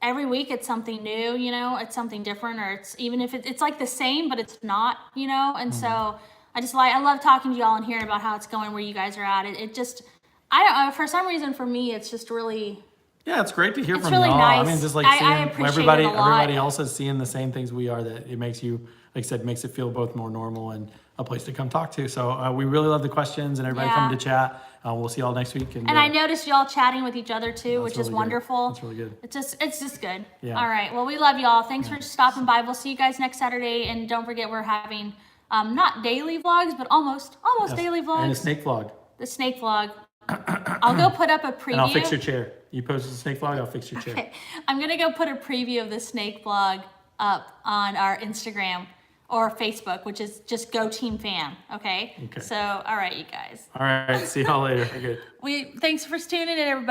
every week it's something new, it's something different, or it's even if it's like the same, but it's not, and so I love talking to y'all and hearing about how it's going, where you guys are at. It just, I don't know, for some reason for me, it's just really, Yeah, it's great to hear It's from really y'all. I nice. mean, just like I seeing appreciate everybody, it a lot. everybody else is seeing the same things we are. That it makes you, like I said, makes it feel both more normal and a place to come talk to. So we really love the questions and everybody Yeah. coming to chat. We'll see y'all next week. and I noticed y'all chatting with each other too, which is really good. wonderful. That's really good. It's just good. Yeah. All right. Well, we love y'all. Thanks for stopping by. We'll see you guys next Saturday. And don't forget, we're having not daily vlogs, but almost Yes. daily And a vlogs. snake vlog. The snake vlog. I'll go put up a preview. And I'll fix your chair. You post a snake vlog, I'll fix your chair. Okay. I'm gonna go put a preview of the snake vlog up on our Instagram or Facebook, which is just Go Team Fan. Okay. Okay. So, all right, you guys. All right. See y'all later. Okay. Thanks for tuning in, everybody.